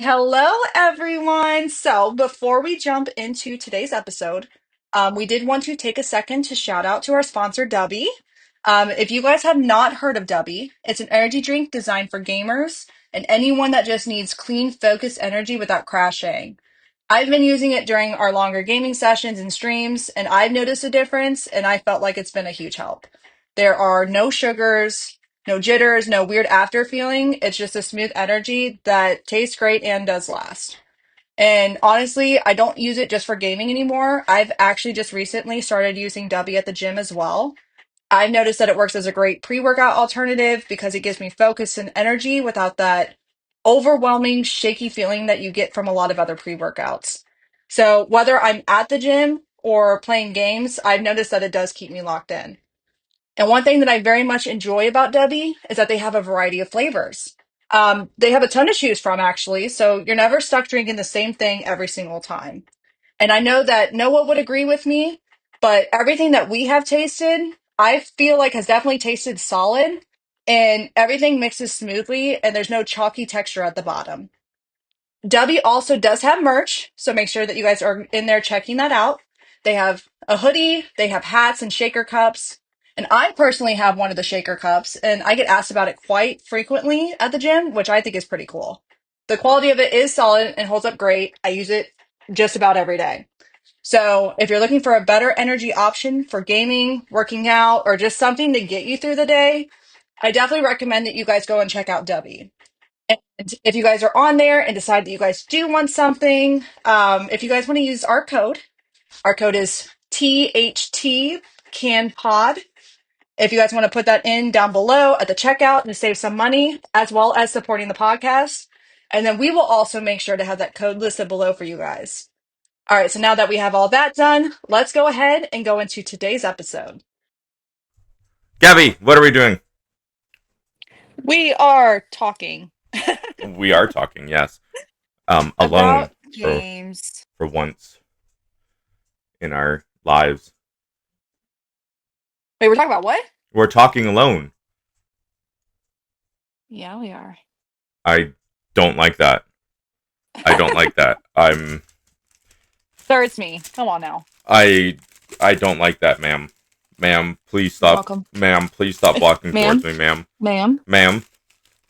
Hello, everyone. So, before we jump into today's episode, we did want to take a second to shout out to our sponsor, Dubby. If you guys have not heard of Dubby, it's an energy drink designed for gamers and anyone that just needs clean, focused energy without crashing. I've been using it during our longer gaming sessions and streams, and I've noticed a difference, and I felt like it's been a huge help. There are no sugars, no jitters, no weird after feeling. It's just a smooth energy that tastes great and does last. And honestly, I don't use it just for gaming anymore. I've actually just recently started using Dubby at the gym as well. I've noticed that it works as a great pre-workout alternative because it gives me focus and energy without that overwhelming shaky feeling that you get from a lot of other pre-workouts. So whether I'm at the gym or playing games, I've noticed that it does keep me locked in. And one thing that I very much enjoy about Dubby is that they have a variety of flavors. They have a ton to choose from, actually, so you're never stuck drinking the same thing every single time. And I know that Noah would agree with me, but everything that we have tasted, I feel like has definitely tasted solid, and everything mixes smoothly, and there's no chalky texture at the bottom. Dubby also does have merch, so make sure that you guys are in there checking that out. They have a hoodie, they have hats and shaker cups, and I personally have one of the shaker cups, and I get asked about it quite frequently at the gym, which I think is pretty cool. The quality of it is solid and holds up great. I use it just about every day. So, if you're looking for a better energy option for gaming, working out, or just something to get you through the day, I definitely recommend that you guys go and check out Dubby. And if you guys are on there and decide that you guys do want something, if you guys want to use our code is ThtCanPod. If you guys want to put that in down below at the checkout to save some money, as well as supporting the podcast. And then we will also make sure to have that code listed below for you guys. All right, so now that we have all that done, let's go ahead and go into today's episode. Gabby, what are we doing? We are talking We are talking, yes. Alone about for games. for once in our lives. Wait, we're talking about what? We're talking alone. Yeah, we are. I don't like that. I don't like that. Sir, it's me. Come on now. I I don't like that, ma'am. Ma'am, please You're stop. welcome. Ma'am, please stop walking towards Ma'am? me, ma'am. Ma'am? Ma'am,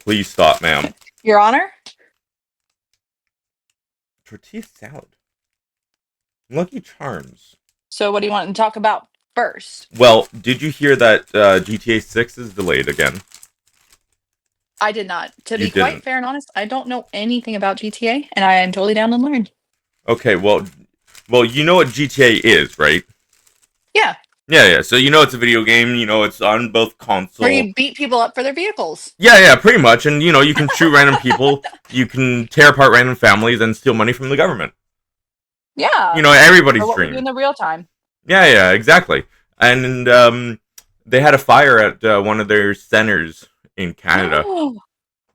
please stop, ma'am. Your Honor? Tortilla salad. Lucky Charms. So what do you want to talk about first? Well, did you hear that GTA 6 is delayed again? I did not. To You be quite didn't. fair and honest, I don't know anything about GTA, and I am totally down to learn. Okay, well, you know what GTA is, right? Yeah. Yeah. So you know it's a video game. You know it's on both Where console. you beat people up for their vehicles. Yeah, pretty much. And you can shoot random people. You can tear apart random families and steal money from the government. Yeah. Everybody's Or what we do dream. in the real time. Yeah, exactly. And they had a fire at one of their centers in Canada.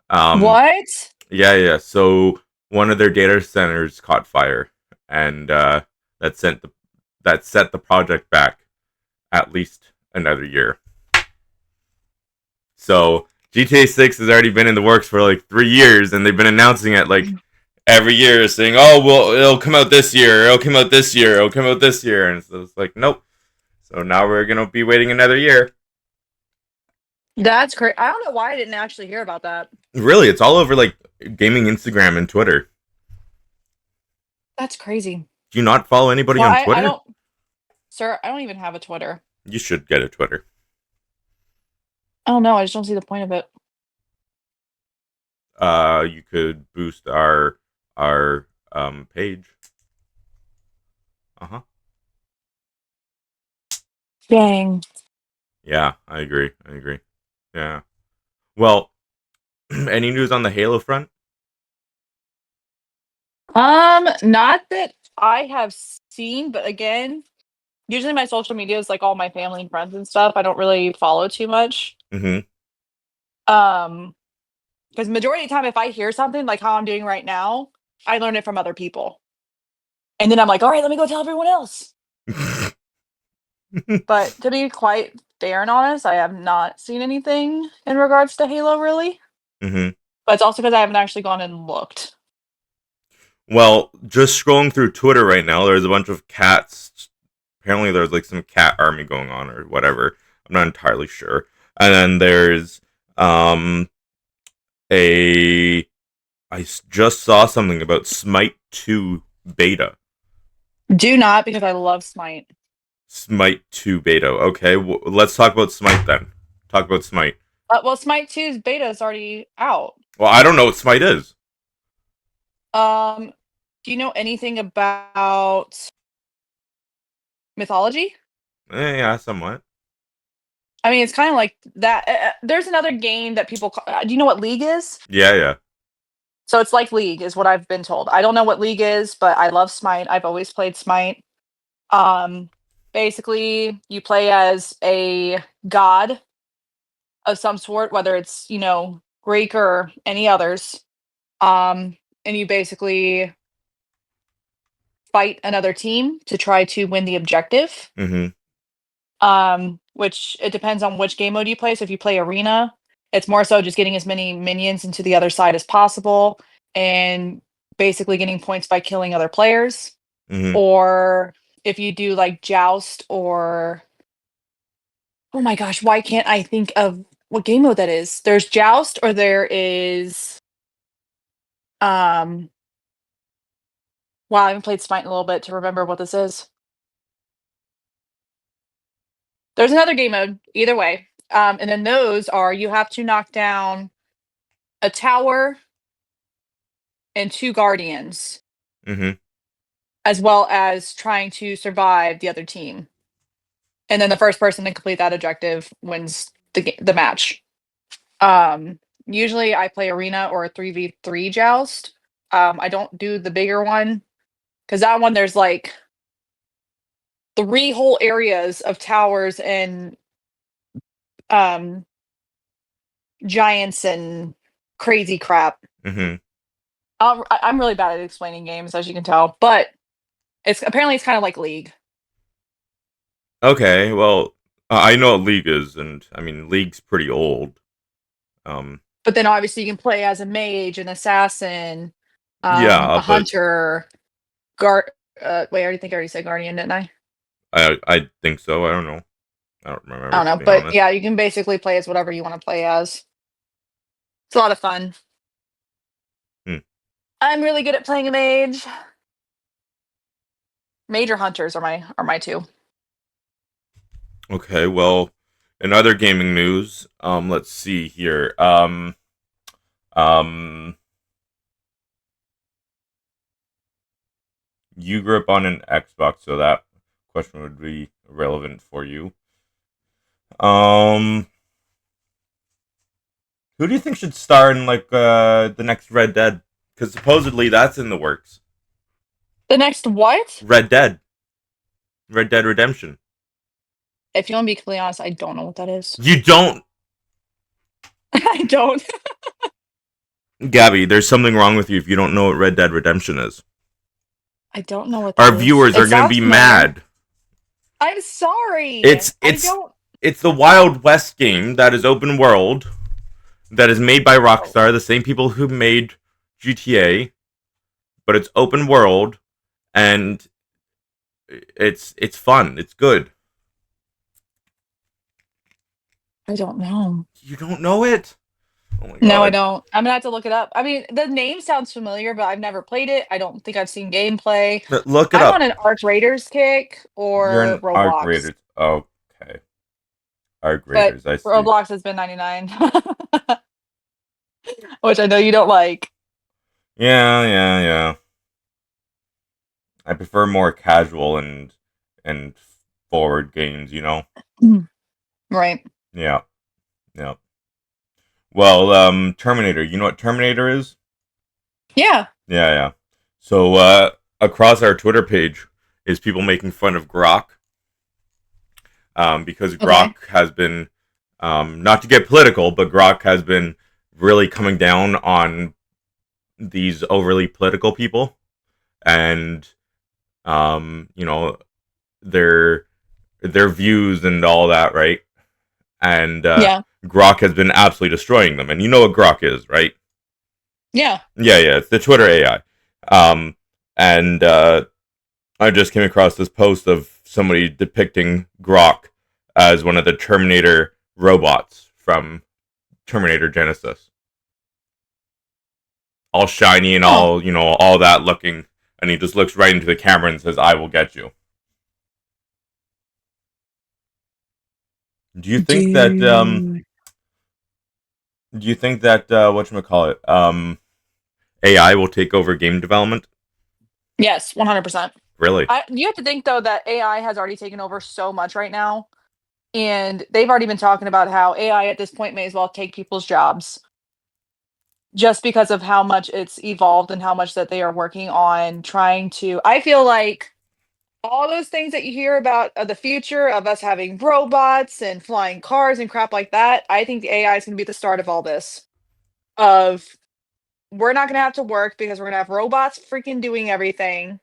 What? Yeah. So one of their data centers caught fire, and that sent the that set the project back at least another year. So GTA 6 has already been in the works for like 3 years, and they've been announcing it like every year, saying, "Oh, well, it'll come out this year. It'll come out this year. It'll come out this year." And so it's like, nope. So now we're gonna be waiting another year. That's crazy. I don't know why I didn't actually hear about that. Really, it's all over like gaming Instagram and Twitter. That's crazy. Do you not follow anybody Well, on I Twitter? don't, sir, I don't even have a Twitter. You should get a Twitter. I don't know. I just don't see the point of it. You could boost our page. Uh-huh. Dang. Yeah, I agree. Yeah. Well, any news on the Halo front? Not that I have seen, but again, usually my social media is like all my family and friends and stuff. I don't really follow too much. Mm-hmm. Because majority of the time, if I hear something like how I'm doing right now, I learn it from other people, and then I'm like, all right, let me go tell everyone else. But to be quite fair and honest, I have not seen anything in regards to Halo really. Mm-hmm. But it's also because I haven't actually gone and looked. Well, just scrolling through Twitter right now, there's a bunch of cats. Apparently, there's like some cat army going on or whatever. I'm not entirely sure. And then there's um a just saw something about Smite 2 beta. Do not, because I love Smite. Smite 2 beta. Okay, let's talk about Smite then. Talk about Smite. Well, Smite 2's beta is already out. Well, I don't know what Smite is. Do you know anything about mythology? Yeah, somewhat. I mean, it's kind of like that. There's another game that people call. Do you know what League is? Yeah. So it's like League, is what I've been told. I don't know what League is, but I love Smite. I've always played Smite. Um, Basically, you play as a god of some sort, whether it's Greek or any others. And you basically fight another team to try to win the objective. Mm-hmm. Which it depends on which game mode you play. So if you play arena, it's more so just getting as many minions into the other side as possible and basically getting points by killing other players. Mm-hmm. Or if you do like joust or oh my gosh, why can't I think of what game mode that is? There's joust or there is wow, I haven't played Smite in a little bit to remember what this is. There's another game mode, either way. And then those are you have to knock down a tower and 2 guardians, Mm-hmm. as well as trying to survive the other team. And then the first person to complete that objective wins the match. Usually I play arena or a 3v3 joust. I don't do the bigger one because that one there's like 3 whole areas of towers and um giants and crazy crap. Mm-hmm. I'm really bad at explaining games, as you can tell, but it's kind of like League. Okay, well, I know what League is, and I mean League's pretty old. But then obviously you can play as a mage, an assassin, Yeah, a but hunter, guard. Wait, I already think I already said guardian, didn't I? I think so. I don't know. I don't I remember, don't to know, be but honest. yeah, you can basically play as whatever you want to play as. It's a lot of fun. Hmm. I'm really good at playing a mage. Major hunters are my two. Okay, well, in other gaming news, let's see here. Um, you grew up on an Xbox, so that question would be relevant for you. Um, who do you think should star in like the next Red Dead? Because supposedly that's in the works. The next what? Red Dead, Red Dead Redemption. If you want to be completely honest, I don't know what that is. You don't, I don't. Gabby. There's something wrong with you if you don't know what Red Dead Redemption is. I don't know what Our that is. viewers It are gonna sounds be familiar. mad. I'm sorry. It's I it's don't. it's the Wild West game that is open world, that is made by Rockstar, the same people who made GTA, but it's open world and it's fun. It's good. I don't know. You don't know it? Oh my No, I god. don't. I'm gonna have to look it up. I mean, the name sounds familiar, but I've never played it. I don't think I've seen gameplay. Look it I'm on up. an Arc Raiders kick You're or an Arc Roblox, Raiders. Okay. Arc but Raiders, I see. Roblox has been 99, which I know you don't like. Yeah. I prefer more casual and forward games, you know? Right. Yeah. Yeah. Well, Terminator. You know what Terminator is? Yeah. Yeah. So, across our Twitter page is people making fun of Grok, because Okay. Grok has been, not to get political, but Grok has been really coming down on these overly political people, and you know, their views and all that, right? And Yeah. Grok has been absolutely destroying them. And you know what Grok is, right? Yeah. Yeah, it's the Twitter AI. and I just came across this post of somebody depicting Grok as one of the Terminator robots from Terminator Genesis. All shiny and Oh. all, all that looking, and he just looks right into the camera and says, "I will get you." Do you think that whatchamacallit, AI will take over game development? Yes, 100%. Really? You have to think though that AI has already taken over so much right now, and they've already been talking about how AI at this point may as well take people's jobs, just because of how much it's evolved and how much that they are working on trying to. I feel like all those things that you hear about the future of us having robots and flying cars and crap like that, I think the AI is going to be the start of all this. Of we're not going to have to work because we're going to have robots freaking doing everything,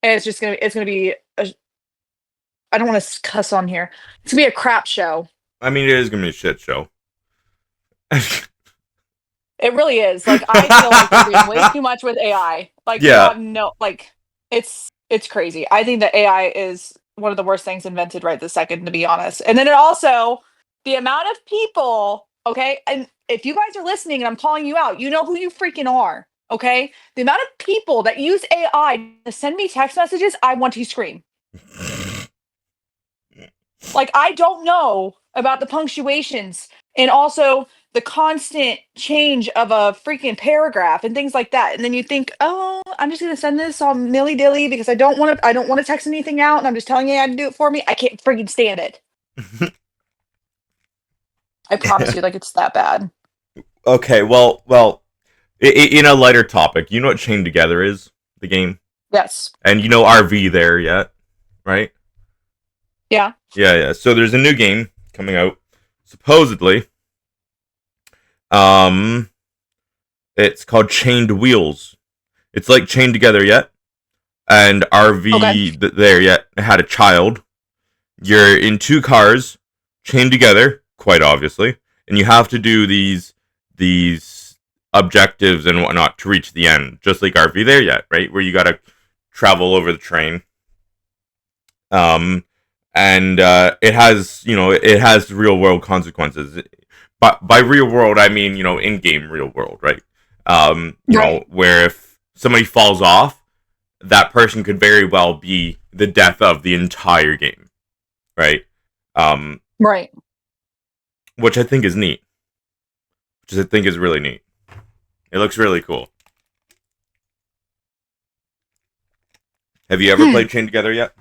and it's going to be. I don't want to cuss on here. It's going to be a crap show. I mean, it is gonna be a shit show. It really is. Like I feel like they're doing way too much with AI. Like you Yeah. have no like it's crazy. I think that AI is one of the worst things invented right this second, to be honest. And then it also the amount of people, okay, and if you guys are listening and I'm calling you out, you know who you freaking are, okay? The amount of people that use AI to send me text messages, I want to scream. Like I don't know about the punctuations and also the constant change of a freaking paragraph and things like that. And then you think, oh, I'm just gonna send this on milly dilly because I don't want to text anything out and I'm just telling AI to do it for me. I can't freaking stand it. I promise you, like it's that bad. Okay, well, in a lighter topic, you know what Chained Together is, the game, Yes. and you know RV there yet, right? Yeah. Yeah. So there's a new game coming out, supposedly. It's called Chained Wheels. It's like Chained Together yet, and Okay. RV there yet had a child. You're in two cars, chained together, quite obviously, and you have to do these objectives and whatnot to reach the end, just like RV there yet, right? Where you gotta travel over the train. Um, and it has real world consequences. But by real world, I mean in game real world, right? Right. Where if somebody falls off, that person could very well be the death of the entire game, right? Um, Right. which I think is neat. Which I think is really neat. It looks really cool. Have you ever played Chained Together yet?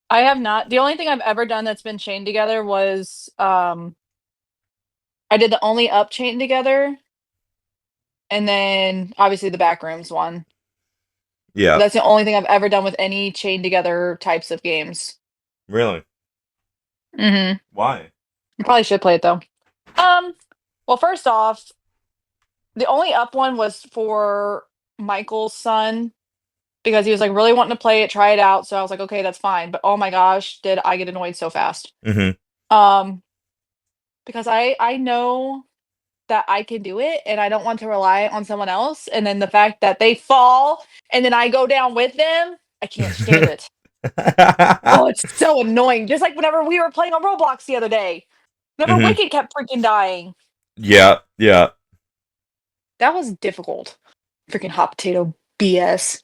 I have not. The only thing I've ever done that's been chained together was I did the only up chained together and then obviously the backrooms one. Yeah. That's the only thing I've ever done with any chained together types of games. Really? Mhm. Why? You probably should play it though. Um, well, first off, the only up one was for Michael's son because he was like really wanting to play it, try it out. So I was like, okay, that's fine. But oh my gosh, did I get annoyed so fast? Mm-hmm. Um, because I know that I can do it and I don't want to rely on someone else. And then the fact that they fall and then I go down with them, I can't stand it. Oh, it's so annoying. Just like whenever we were playing on Roblox the other day. Whenever Mm-hmm. Wicked kept freaking dying. Yeah. Yeah. That was difficult. Freaking hot potato BS.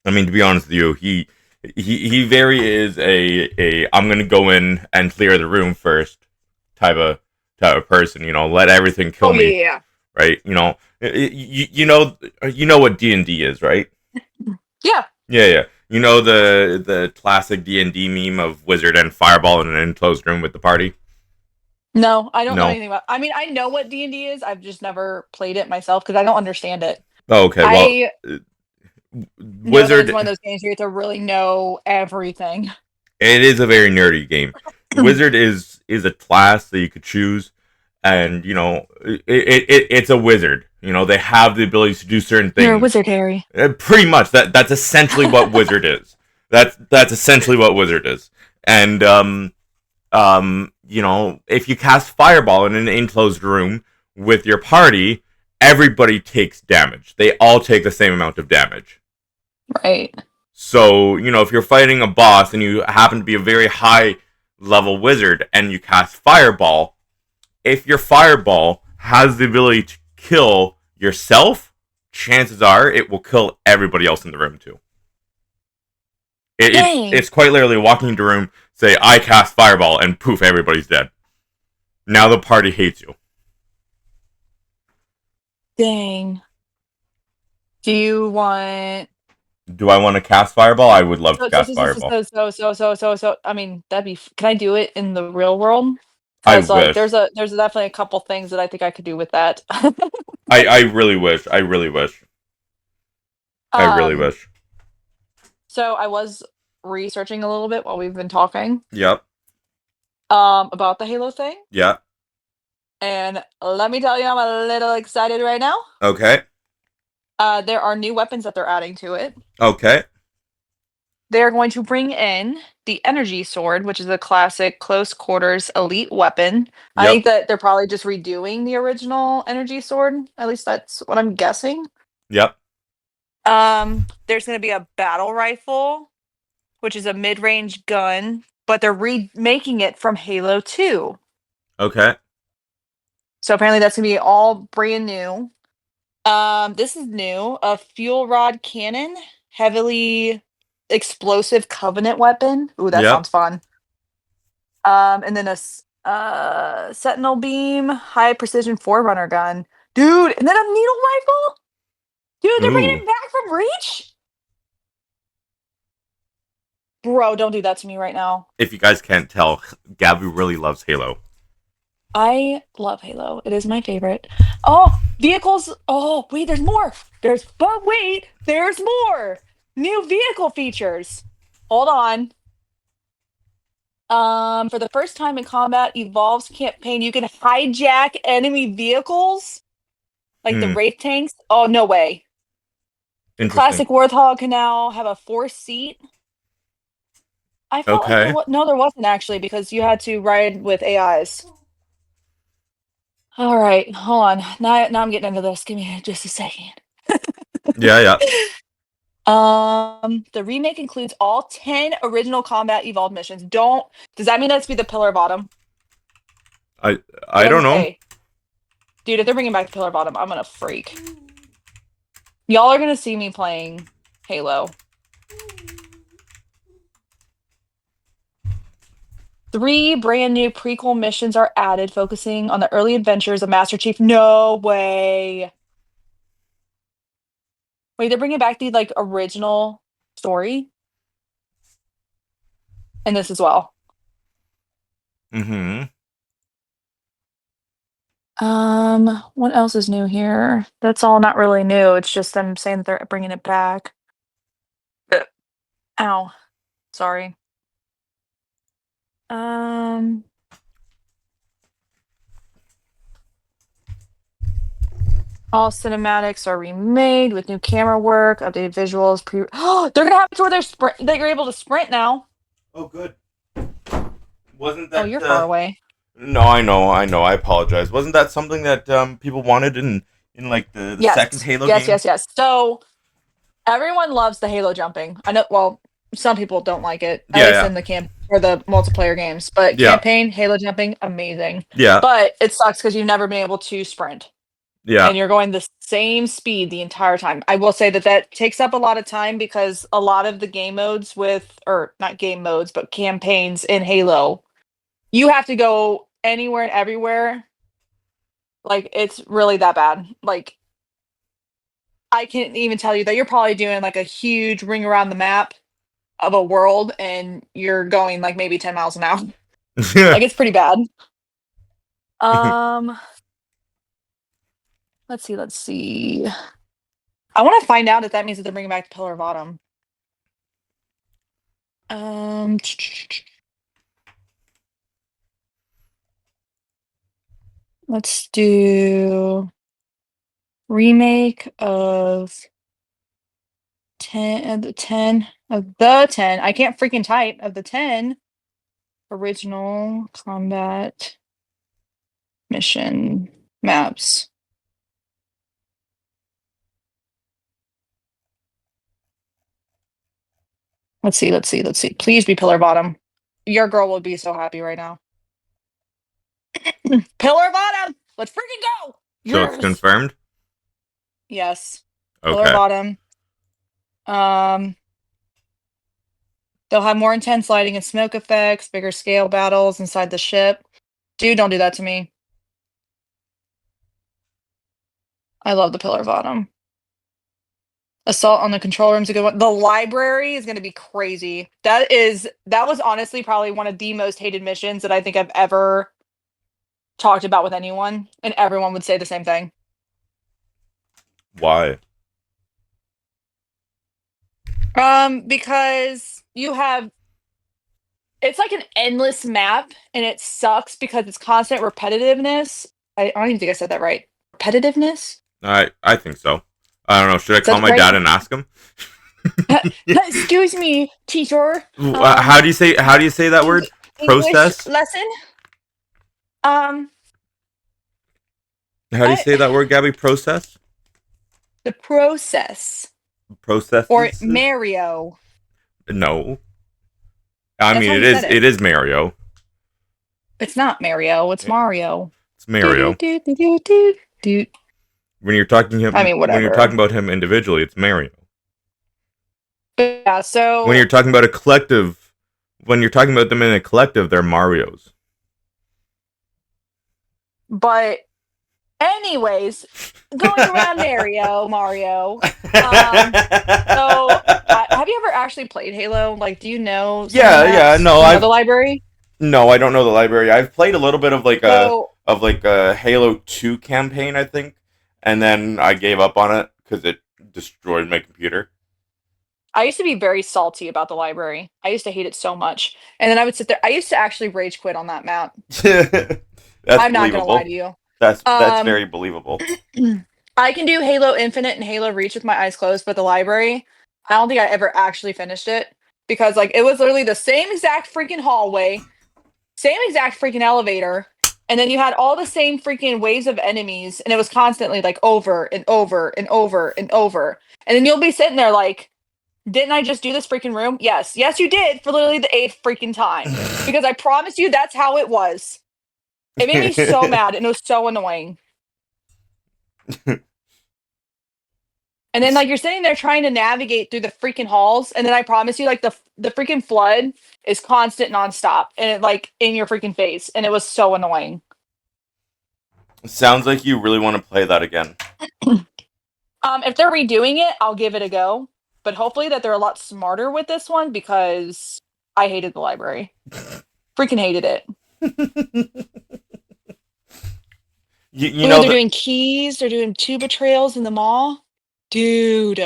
I mean, to be honest with you, he very is a I'm gonna go in and clear the room first type of person. Let everything kill Oh me, yeah. right? You know what D&D is, right? Yeah. Yeah. You know the classic D&D meme of wizard and fireball in an enclosed room with the party. No, I don't know No. anything about. I mean, I know what D&D is. I've just never played it myself because I don't understand it. Oh, okay. Well, I know that it's wizard. one of those games where you have to really know everything. It is a very nerdy game. Wizard is a class that you could choose, and it's a wizard. They have the ability to do certain You're a things. wizard, Harry. Pretty much that's essentially what wizard is. That's essentially what wizard is. And if you cast fireball in an enclosed room with your party, everybody takes damage. They all take the same amount of damage. Right. So, if you're fighting a boss and you happen to be a very high level wizard and you cast Fireball, if your Fireball has the ability to kill yourself, chances are it will kill everybody else in the room too. Dang. It's quite literally walking into a room, say, I cast Fireball, and poof, everybody's dead. Now the party hates you. Dang. Do you want... Do I want to cast Fireball? I would love to cast Fireball. I mean, that'd be... Can I do it in the real world? I Because, like, wish. there's definitely a couple things that I think I could do with that. I really wish. I really wish. I really Um, wish. so I was researching a little bit while we've been talking, Yep. about the Halo thing, Yep. and let me tell you, I'm a little excited right now. Okay. There are new weapons that they're adding to it. Okay. They're going to bring in the energy sword, which is a classic close quarters elite weapon. I Yep. think that they're probably just redoing the original energy sword. At least that's what I'm guessing. Yep. There's going to be a battle rifle, which is a mid-range gun, but they're remaking it from Halo 2. Okay. So apparently that's going to be all brand new. This is new. A fuel rod cannon, heavily explosive Covenant weapon. Ooh, that Yep. sounds fun. And then a sentinel beam, high precision forerunner gun, dude, and then a needle rifle, dude. They're bringing Ooh. it back from Reach, bro. Don't do that to me right now. If you guys can't tell, Gabby really loves Halo. I love Halo. It is my favorite. Oh, vehicles. Oh, wait, there's more. There's more. New vehicle features. Hold on. For the first time in Combat Evolves campaign, you can hijack enemy vehicles, like the Hmm. Wraith tanks. Oh, no way. The Interesting. classic Warthog can now have a 4-seat. I felt like there Okay. was no, there wasn't actually because you had to ride with AIs. All right, hold on. Now I'm getting into this. Give me just a second. Yeah. Yeah. The remake includes all 10 original Combat Evolved missions. Does that mean that's be the Pillar Bottom? It I don't doesn't know. say. Dude, if they're bringing back the Pillar Bottom, I'm gonna freak. Y'all are gonna see me playing Halo. 3 brand new prequel missions are added, focusing on the early adventures of Master Chief. No way. Wait, they're bringing back the like original story in this as well. Mm-hmm. What else is new here? That's all not really new. It's just them saying that they're bringing it back. Ow, sorry. Um, all cinematics are remade with new camera work, updated visuals. Oh, they're gonna have it to where that you're able to sprint now. Oh, good. Wasn't Oh, that you're far away. No, I know. I apologize. Wasn't that something that people wanted in like the second Yes, Halo yes, game? yes, yes. So everyone loves the Halo jumping. I know. Well, some people don't like it, at least Yeah, in the camp or the multiplayer games. But yeah, campaign Halo jumping, amazing. yeah, But it sucks because you've never been able to sprint, yeah, and you're going the same speed the entire time. I will say that that takes up a lot of time because a lot of the game modes or not game modes, but campaigns in Halo, you have to go anywhere and everywhere. Like it's really that bad. Like I can't even tell you that you're probably doing like a huge ring around the map of a world and you're going like maybe 10 miles an hour. yeah. Like it's pretty bad. Um, let's see. I want to find out if that means that they're bringing back the Pillar of Autumn. Um, let's do remake of 10 of the 10. I can't freaking type of the 10 original combat mission maps. Let's see. Please be pillar bottom. Your girl will be so happy right now. Pillar bottom! Let's freaking go! So it's Yes! confirmed? Yes. Pillar Okay. bottom. They'll have more intense lighting and smoke effects, bigger scale battles inside the ship. Dude, don't do that to me. I love the pillar bottom. Assault on the control room is a good one. The library is going to be crazy. That was honestly probably one of the most hated missions that I think I've ever talked about with anyone, and everyone would say the same thing. Why? Because it's like an endless map, and it sucks because it's constant repetitiveness. I don't even think I said that right. Repetitiveness? I think so. I don't know. Should I Said call it my right? dad and ask him? Excuse me, teacher. How do you say that word? English Process? lesson. Um, How do you I say that word, Gabby? Process? the process or Processes? Mario. No. I That's mean how he said it it. is Mario. It's not Mario. It's Mario. It's Do do Mario. do do do do do. When you're talking I mean, whatever. about him individually, it's Mario. But yeah. When So, you're talking about a collective, when you're talking about them in a collective, they're Marios. but anyways, going around Mario. So have you ever actually played Halo? Like, do you know some of the Yeah, maps? no, Do you know the library? I don't know the library. I've played a little bit of So like a Halo 2 campaign, I think, and then I gave up on it because it destroyed my computer. I used to be very salty about the library. I used to hate it so much. And then I would sit there. I used to actually rage quit on that map. That's I'm not gonna lie to believable. you. That's Um very believable. I can do Halo Infinite and Halo Reach with my eyes closed, but the library, I don't think I ever actually finished it because like it was literally the same exact freaking hallway, same exact freaking elevator, and then you had all the same freaking waves of enemies, and it was constantly like over and over and over and over. And then you'll be sitting there like, didn't I just do this freaking room? Yes. Yes, you did for literally the eighth freaking time. Because I promise you that's how it was. It made me so mad and it was so annoying. And then like you're sitting there trying to navigate through the freaking halls, and then I promise you, like the freaking flood is constant nonstop, and it like in your freaking face, and it was so annoying. Sounds like you really want to play that again. If they're redoing it, I'll give it a go, but hopefully that they're a lot smarter with this one because I hated the library, freaking hated it. You Ooh, know they're that doing keys, they're doing two betrayals in the mall, dude.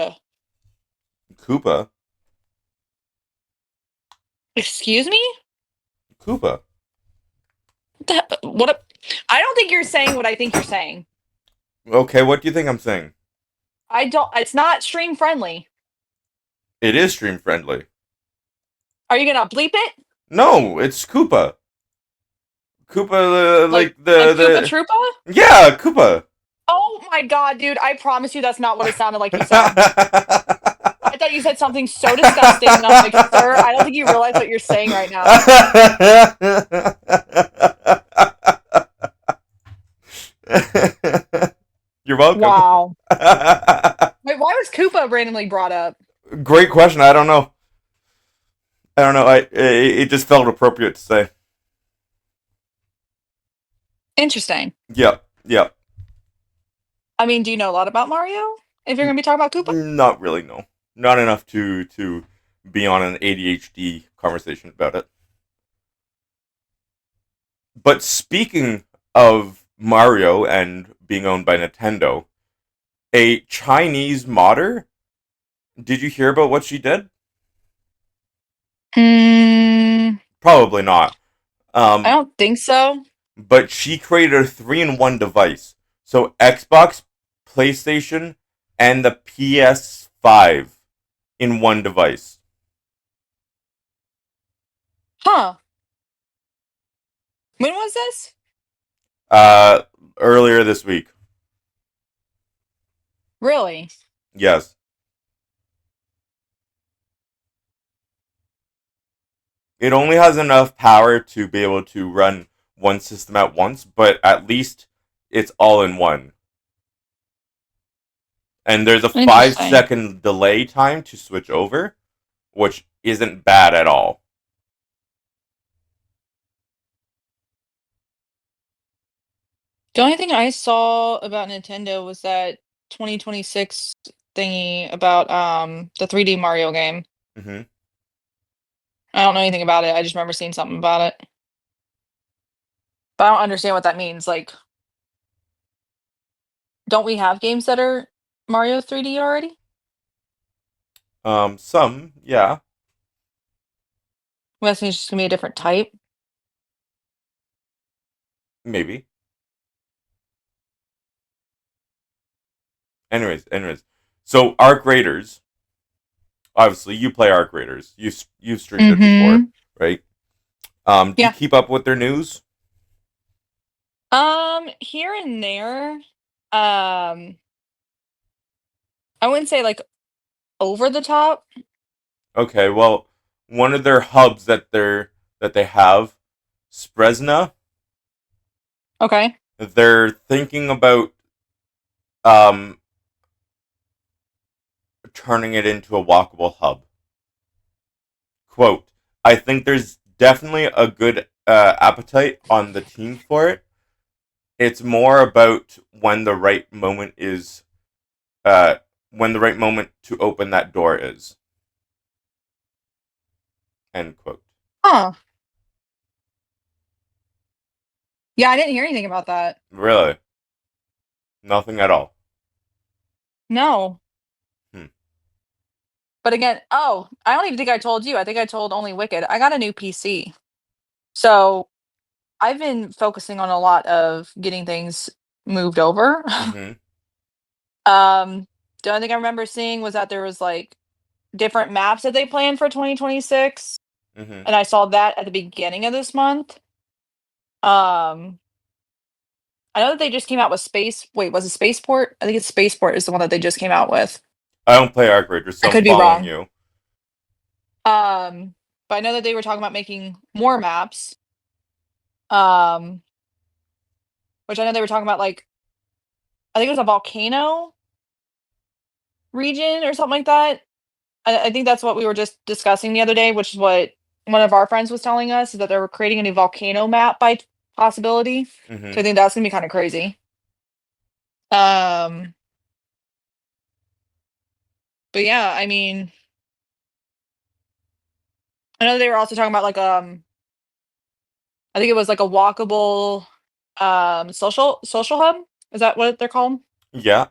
Koopa. Excuse me. Koopa. What? I don't think you're saying what I think you're saying. Okay, what do you think I'm saying? I don't. It's not stream friendly. It is stream friendly. Are you gonna bleep it? No, it's Koopa. Koopa, Like like Koopa the Troopa? yeah, Koopa. Oh my god, dude! I promise you, that's not what it sounded like you said. I thought you said something so disgusting, and I'm like, sir, I don't think you realize what you're saying right now. You're welcome. Wow. Wait, why was Koopa randomly brought up? Great question. I don't know. It just felt appropriate to say. Interesting. Yep. Yep. I mean, do you know a lot about Mario? If you're gonna be talking about Koopa? Not really. No. Not enough to be on an ADHD conversation about it. But speaking of Mario and being owned by Nintendo, a Chinese modder. Did you hear about what she did? Probably not. I Um, don't think so. but she created a 3-in-1 device. So Xbox, PlayStation, and the PS5 in one device. Huh. When was this? Uh, Earlier this week. Really? Yes. it only has enough power to be able to run one system at once, but at least it's all in one. And there's a five Interesting. second delay time to switch over, which isn't bad at all. The only thing I saw about Nintendo was that 2026 thingy about the 3D Mario game. Hmm. I don't know anything about it. I just remember seeing something about it. But I don't understand what that means. Like, don't we have games that are Mario 3D already? Some, yeah, I'm guessing it's just gonna be a different type. maybe. Anyways. So Arc Raiders, obviously you play Arc Raiders. You've streamed it before, Mm-hmm. right? Do you Yeah. keep up with their news? Here and there. I wouldn't say like over the top. Okay, well, one of their hubs that they have, Spresna, Okay. they're thinking about um turning it into a walkable hub. Quote, I think there's definitely a good appetite on the team for it. It's more about uh, when the right moment to open that door is. End quote. Huh. Yeah, I didn't hear anything about that. Really, nothing at all. No. Hmm. But again, oh, I don't even think I told you. I think I told only Wicked. I got a new PC. So I've been focusing on a lot of getting things moved over. Mm-hmm. The only thing I remember seeing was that there was like different maps that they planned for 2026. Mm-hmm. And I saw that at the beginning of this month. Um, I know that they just came out with Space. Wait, was it Spaceport? I think it's Spaceport is the one that they just came out with. I don't play Arc Raiders, I so I'm could be following wrong. you. But I know that they were talking about making more maps. Um, which I know they were talking about like I think it was a volcano region or something like that. I think that's what we were just discussing the other day, which is what one of our friends was telling us is that they were creating a new volcano map by possibility. Mm-hmm. So I think that's gonna be kind of crazy. Um, but yeah, I mean, I know they were also talking about like I think it was like a walkable social hub. Is that what they're called? Yeah.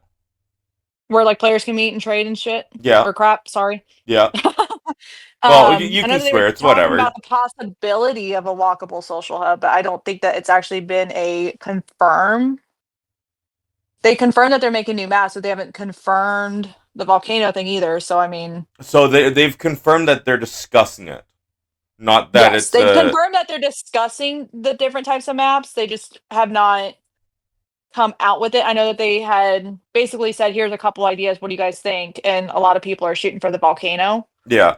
Where like players can meet and trade and shit Yeah. or crap. Sorry. Yeah. Well, you I can know that they were swear it's talking about whatever. the possibility of a walkable social hub, but I don't think that it's actually been a confirm. They confirmed that they're making new maps, but they haven't confirmed the volcano thing either. So I mean, So they've confirmed that they're discussing it, not that yes, it's they've a confirmed that they're discussing the different types of maps. They just have not come out with it. I know that they had basically said, "Here's a couple ideas. What do you guys think?" And a lot of people are shooting for the volcano. yeah,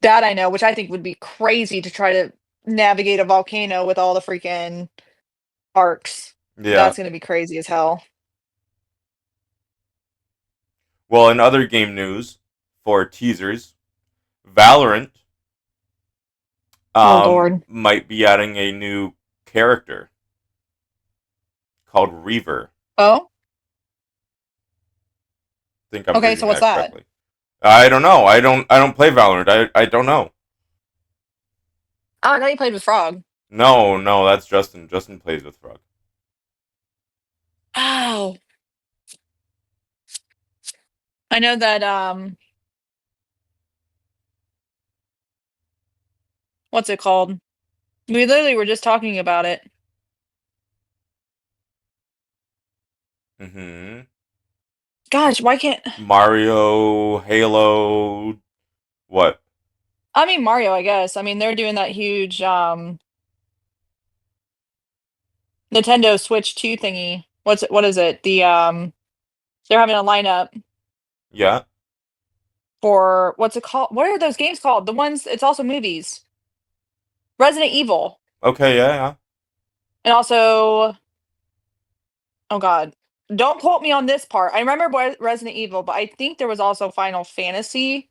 That I know, which I think would be crazy to try to navigate a volcano with all the freaking arcs. yeah. That's gonna be crazy as hell. Well, in other game news for teasers, Valorant Oh lord. might be adding a new character called Reaver. Oh, Think I'm okay. reading So what's that that? correctly. I don't know. I don't play Valorant. I don't know. Oh, I know you played with Frog. No, that's Justin. Justin plays with Frog. Oh, I know that. What's it called? We literally were just talking about it. Mm-hmm. Gosh, why can't Mario, Halo, what? I mean Mario? I guess. I mean they're doing that huge Nintendo Switch 2 thingy. What's it? What is it? They're having a lineup Yeah. for what's it called? What are those games called? The ones. It's also movies. Resident Evil. Okay, yeah. And also, oh god, don't quote me on this part. I remember Resident Evil, but I think there was also Final Fantasy.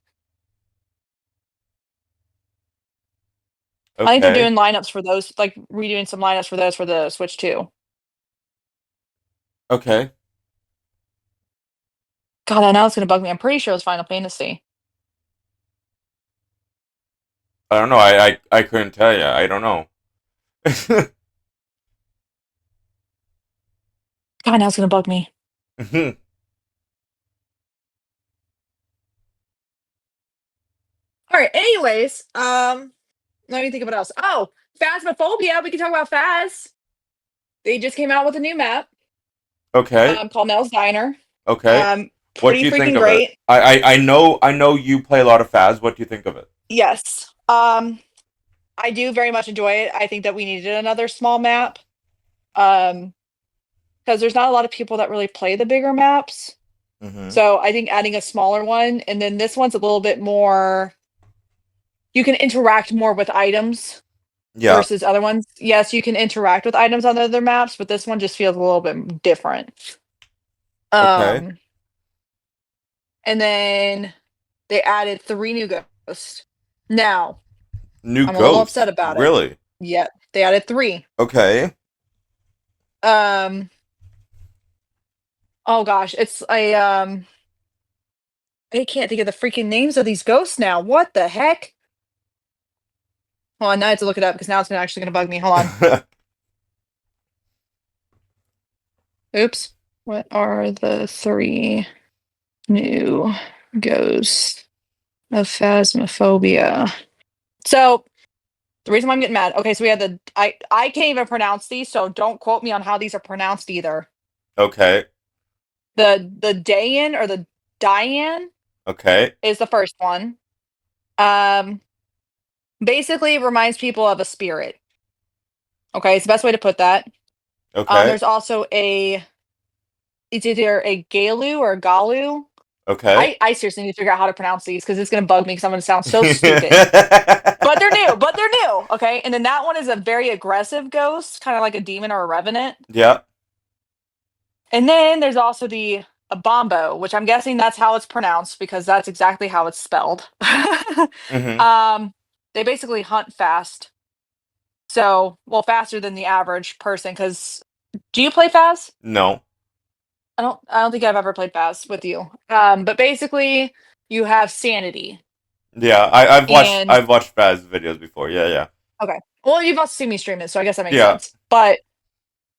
I think they're Okay. doing lineups for those, like redoing some lineups for those for the Switch too. Okay. God, I know it's gonna bug me. I'm pretty sure it was Final Fantasy. I don't know. I couldn't tell you. I don't know. God, now it's gonna bug me. All right. Anyways, let me think of what else. Oh, Phasmophobia. We can talk about Phas. They just came out with a new map Okay. called Mel's Diner. Okay. What Pretty do you think freaking of it? great. I know you play a lot of Faz. What do you think of it? Yes. I do very much enjoy it. I think that we needed another small map. Because there's not a lot of people that really play the bigger maps. Mm-hmm. So I think adding a smaller one, and then this one's a little bit more. You can interact more with items Yeah. versus other ones. Yes, you can interact with items on the other maps, but this one just feels a little bit different. Okay. Um, and then they added 3 new ghosts. Now, New I'm a little ghosts. upset about it. Really? Yep, they added 3. Okay. Um, oh gosh, it's I can't think of the freaking names of these ghosts now. What the heck? Hold on, now I have to look it up because now it's actually gonna bug me. Hold on. Oops. What are the 3 new ghosts of Phasmophobia? So the reason why I'm getting mad. Okay, so we had I can't even pronounce these, so don't quote me on how these are pronounced either. Okay. The Dayan or the Diane Okay. is the first one. Um, basically it reminds people of a spirit. Okay, it's the best way to put that. Okay. There's also it's either a Galu or a Galu. Okay. I seriously need to figure out how to pronounce these because it's gonna bug me because I'm gonna sound so stupid. But they're new, okay? And then that one is a very aggressive ghost, kind of like a demon or a revenant. Yeah. And then there's also the Abombo, which I'm guessing that's how it's pronounced because that's exactly how it's spelled. Mm-hmm. um, they basically hunt fast. So, well, faster than the average person. Because do you play fast? No. I don't think I've ever played fast with you. But basically, you have sanity, Yeah. I've and watched Faz videos before. Yeah. Yeah. okay. Well, you've also seen me stream it, so I guess that makes Yeah. sense. But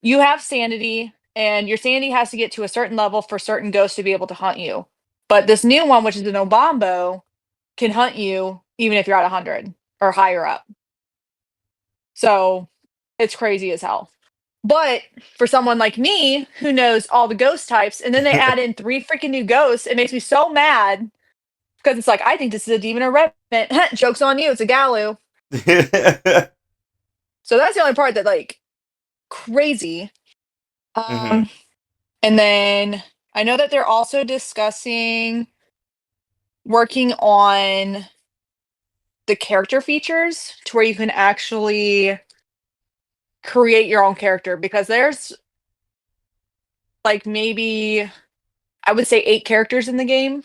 you have sanity, and your sanity has to get to a certain level for certain ghosts to be able to hunt you. But this new one, which is an Obombo, can hunt you even if you're at 100 or higher up. So it's crazy as hell. But for someone like me who knows all the ghost types, and then they add in 3 freaking new ghosts, it makes me so mad because it's like, I think this is a demon or revenant. Joke's on you, it's a Galu. So that's the only part that, like, crazy. Mm-hmm. And then I know that they're also discussing working on the character features to where you can actually create your own character because there's like maybe I would say 8 characters in the game,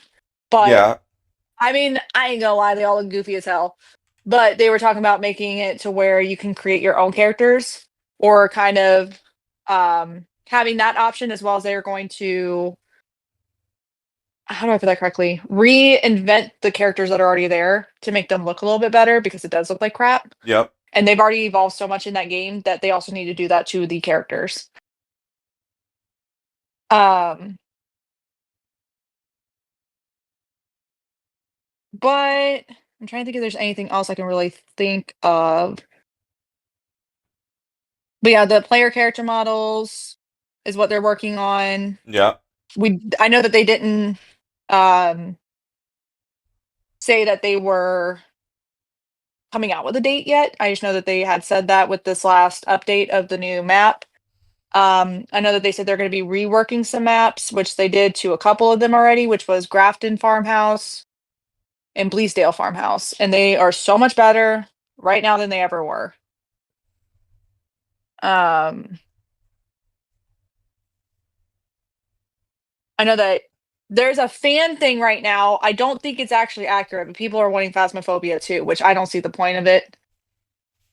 but Yeah. I mean, I ain't gonna lie, they all look goofy as hell. But they were talking about making it to where you can create your own characters or kind of having that option as well as they're going to how do I put that correctly? Reinvent the characters that are already there to make them look a little bit better because it does look like crap. Yep. And they've already evolved so much in that game that they also need to do that to the characters. Um, but I'm trying to think if there's anything else I can really think of. But yeah, the player character models is what they're working on. Yeah. I know that they didn't um say that they were coming out with a date yet. I just know that they had said that with this last update of the new map. I know that they said they're going to be reworking some maps, which they did to a couple of them already, which was Grafton Farmhouse and Bleasdale Farmhouse, and they are so much better. right now than they ever were. I know that there's a fan thing right now. I don't think it's actually accurate, but people are wanting Phasmophobia too, which I don't see the point of it.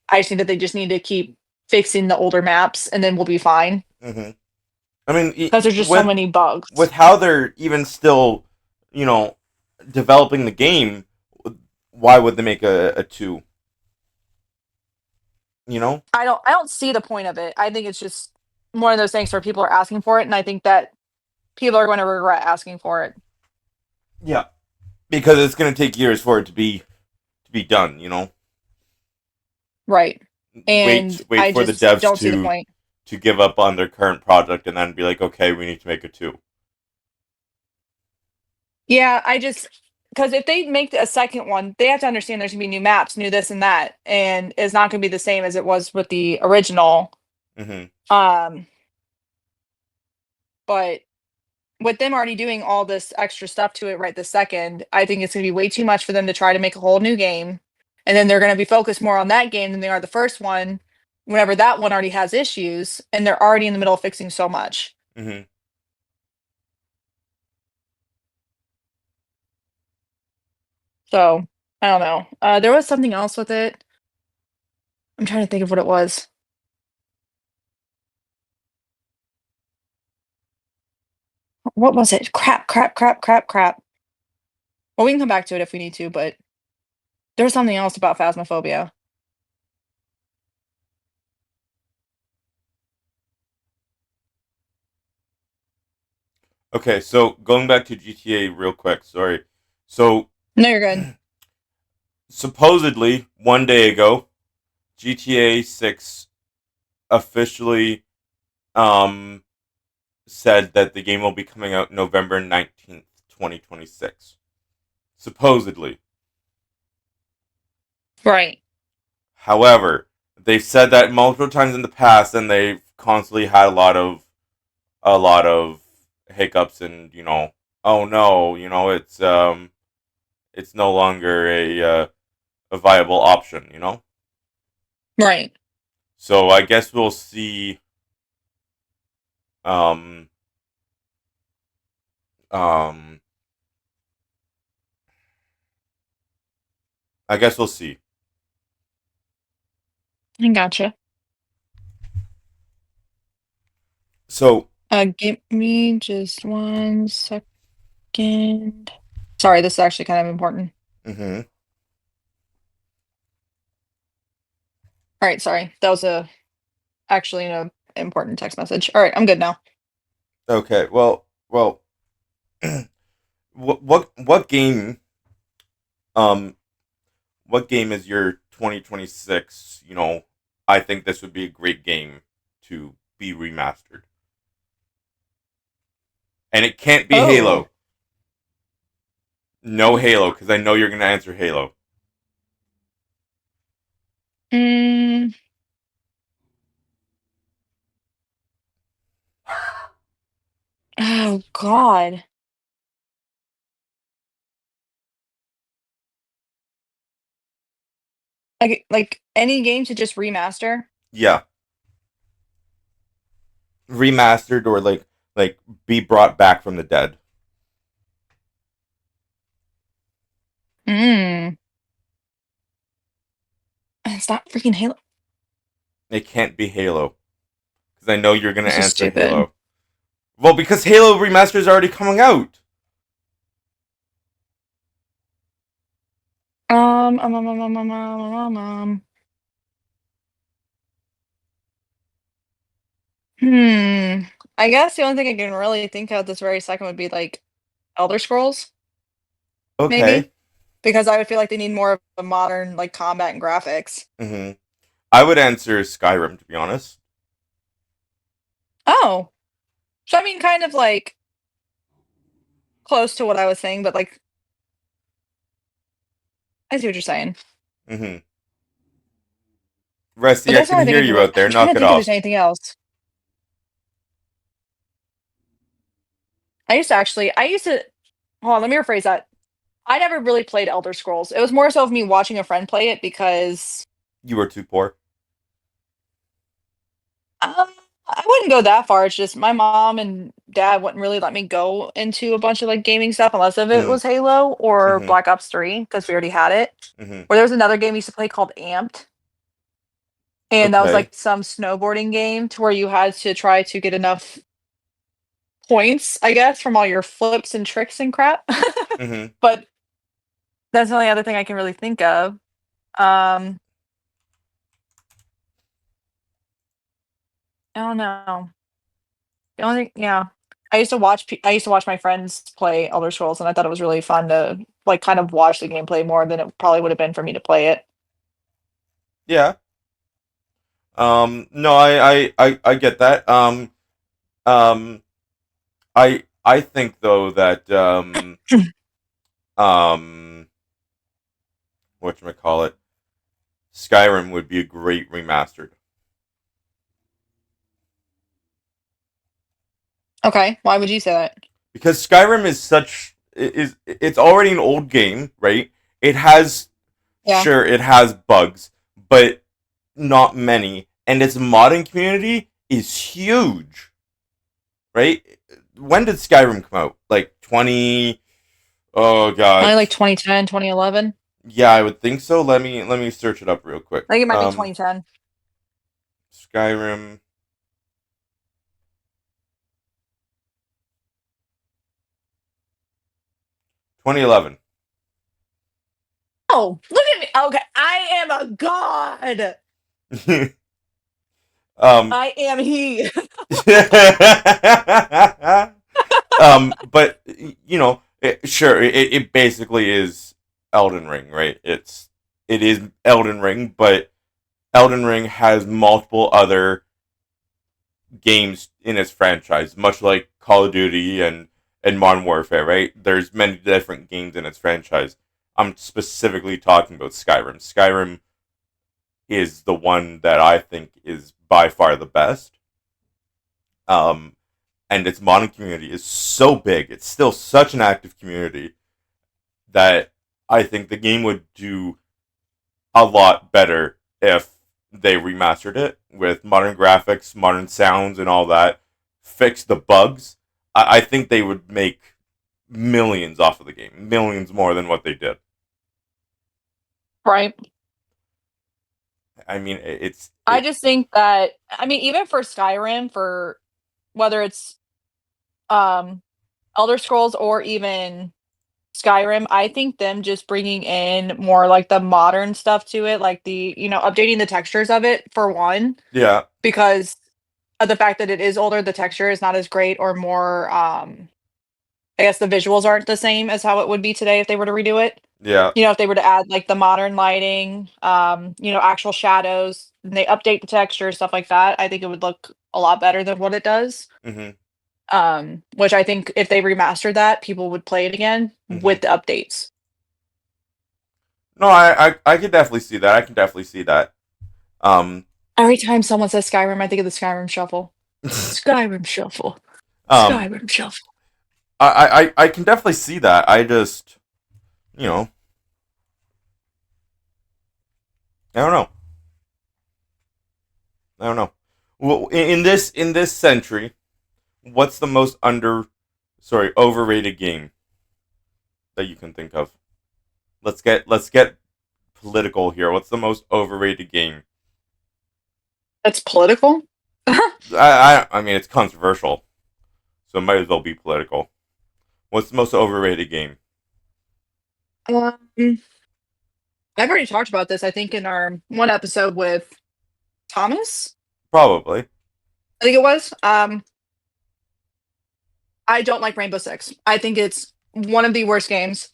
I just think that they just need to keep fixing the older maps, and then we'll be fine. Mm-hmm. I mean, Because there's just so many with bugs. how they're even still, you know, developing the game, why would they make a two? You know? I don't see the point of it. I think it's just one of those things where people are asking for it, and I think that people are going to regret asking for it. Yeah. Because it's going to take years for it to be done. You know, Right. And wait I for the just devs don't see the point. to give up on their current project and then be like, okay, we need to make a two. Yeah, because if they make a second one, they have to understand there's gonna be new maps, new this and that, and it's not gonna be the same as it was with the original. Mm-hmm. Um, but with them already doing all this extra stuff to it right this second, I think it's gonna be way too much for them to try to make a whole new game. And then they're gonna be focused more on that game than they are the first one, whenever that one already has issues and they're already in the middle of fixing so much. Mm-hmm. So I don't know. There was something else with it. I'm trying to think of what it was. What was it? Crap, crap, crap, crap, crap. Well, we can come back to it if we need to, but there's something else about Phasmophobia. Okay, so going back to GTA real quick. Sorry. So No, you're good. supposedly one day ago, GTA 6 officially um said that the game will be coming out November 19th, 2026. Supposedly. Right. However, they've said that multiple times in the past and they've constantly had a lot of hiccups and, oh no, it's no longer a viable option, Right. So I guess we'll see um um I guess we'll see. I gotcha. So, Give me just 1 second. Sorry, this is actually kind of important. mhm. All right, sorry. That was actually an important text message. All right, I'm good now. Okay. Well, what game um what game is your 2026, I think this would be a great game to be remastered. And it can't be Oh. Halo. No Halo cuz I know you're going to answer Halo. Mm, oh God. Like any game to just remaster? Yeah. Remastered or like be brought back from the dead. Mm. It's not freaking Halo. It can't be Halo cuz I know you're going to This is answer stupid. Halo. Well, because Halo Remaster is already coming out. Um, um, um, um, um, um, um, um, um. Hmm. I guess the only thing I can really think of this very second would be like Elder Scrolls, Okay. maybe, because I would feel like they need more of a modern like combat and graphics. Mm-hmm. I would answer Skyrim, to be honest. Oh, so I mean, kind of like close to what I was saying, but like I see what you're saying. Mm-hmm. But Rusty, I that's the can only thing hear I can you really. out I'm there. trying Knock to it think if there's off. anything else. I used to. Hold on, let me rephrase that. I never really played Elder Scrolls. It was more so of me watching a friend play it because You were too poor. Um, I wouldn't go that far. It's just my mom and dad wouldn't really let me go into a bunch of like gaming stuff unless if it Mm, was Halo or mm-hmm, Black Ops 3 because we already had it. mm-hmm. Or there was another game we used to play called Amped, and that was Okay. like some snowboarding game to where you had to try to get enough points, I guess, from all your flips and tricks and crap. Mm-hmm. But that's the only other thing I can really think of. Um, I don't know. The only thing, yeah. I used to watch my friends play Elder Scrolls, and I thought it was really fun to like kind of watch the gameplay more than it probably would have been for me to play it. Yeah. No, I get that. Um, I think though that um, whatchamacallit, Skyrim would be a great remastered Okay, why would you say that? because Skyrim is such is it's already an old game, right? It has Yeah. sure it has bugs, but not many, and its modding community is huge, right? When did Skyrim come out? Like 20. Oh Probably god. like 2010, 2011. Yeah, I would think so. Let me search it up real quick. I think it might be 2010. Skyrim 2011. Oh, look at me. Okay, I am a god. um I am he. but sure, it basically is Elden Ring, right? It is Elden Ring, but Elden Ring has multiple other games in its franchise, much like Call of Duty and Modern Warfare, right? There's many different games in its franchise. I'm specifically talking about Skyrim. Skyrim is the one that I think is by far the best. Um, and its modding community is so big. It's still such an active community that I think the game would do a lot better if they remastered it with modern graphics, modern sounds, and all that. Fix the bugs. I think they would make millions off of the game, millions more than what they did. Right. I mean, it's I it. just think that I mean, even for Skyrim, for whether it's um Elder Scrolls or even Skyrim, I think them just bringing in more like the modern stuff to it, like updating the textures of it for one, Yeah, because of the fact that it is older, the texture is not as great or more I guess the visuals aren't the same as how it would be today if they were to redo it. yeah. If they were to add like the modern lighting, actual shadows, and they update the texture, stuff like that, I think it would look a lot better than what it does. Mhm, Which I think if they remastered that, people would play it again mhm. with the updates. No, I can definitely see that. I can definitely see that. Um, Every time someone says Skyrim, I think of the Skyrim Shuffle. Skyrim Shuffle. um, Skyrim Shuffle. I can definitely see that. I just, you know, I don't know. I don't know. Well, in this century, what's the most overrated game that you can think of? Let's get political here. What's the most overrated game? That's political? I mean it's controversial, so it might as well be political. What's the most overrated game? Um, I've already talked about this, I think, in our one episode with Thomas. Probably. I think it was. I don't like Rainbow Six. I think it's one of the worst games.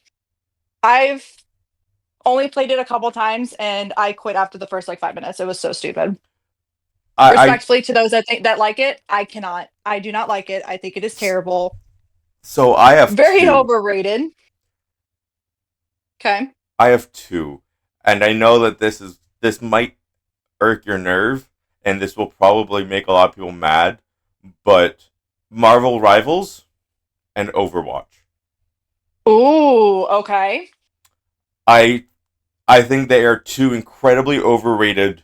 I've only played it a couple times and I quit after the first like 5 minutes. It was so stupid. I Respectfully to those that like it, I cannot. I do not like it. I think it is terrible. so I have Very two. overrated. Okay. I have two, and I know that this might irk your nerve, and this will probably make a lot of people mad, but Marvel Rivals and Overwatch. Ooh, okay. I I think they are two incredibly overrated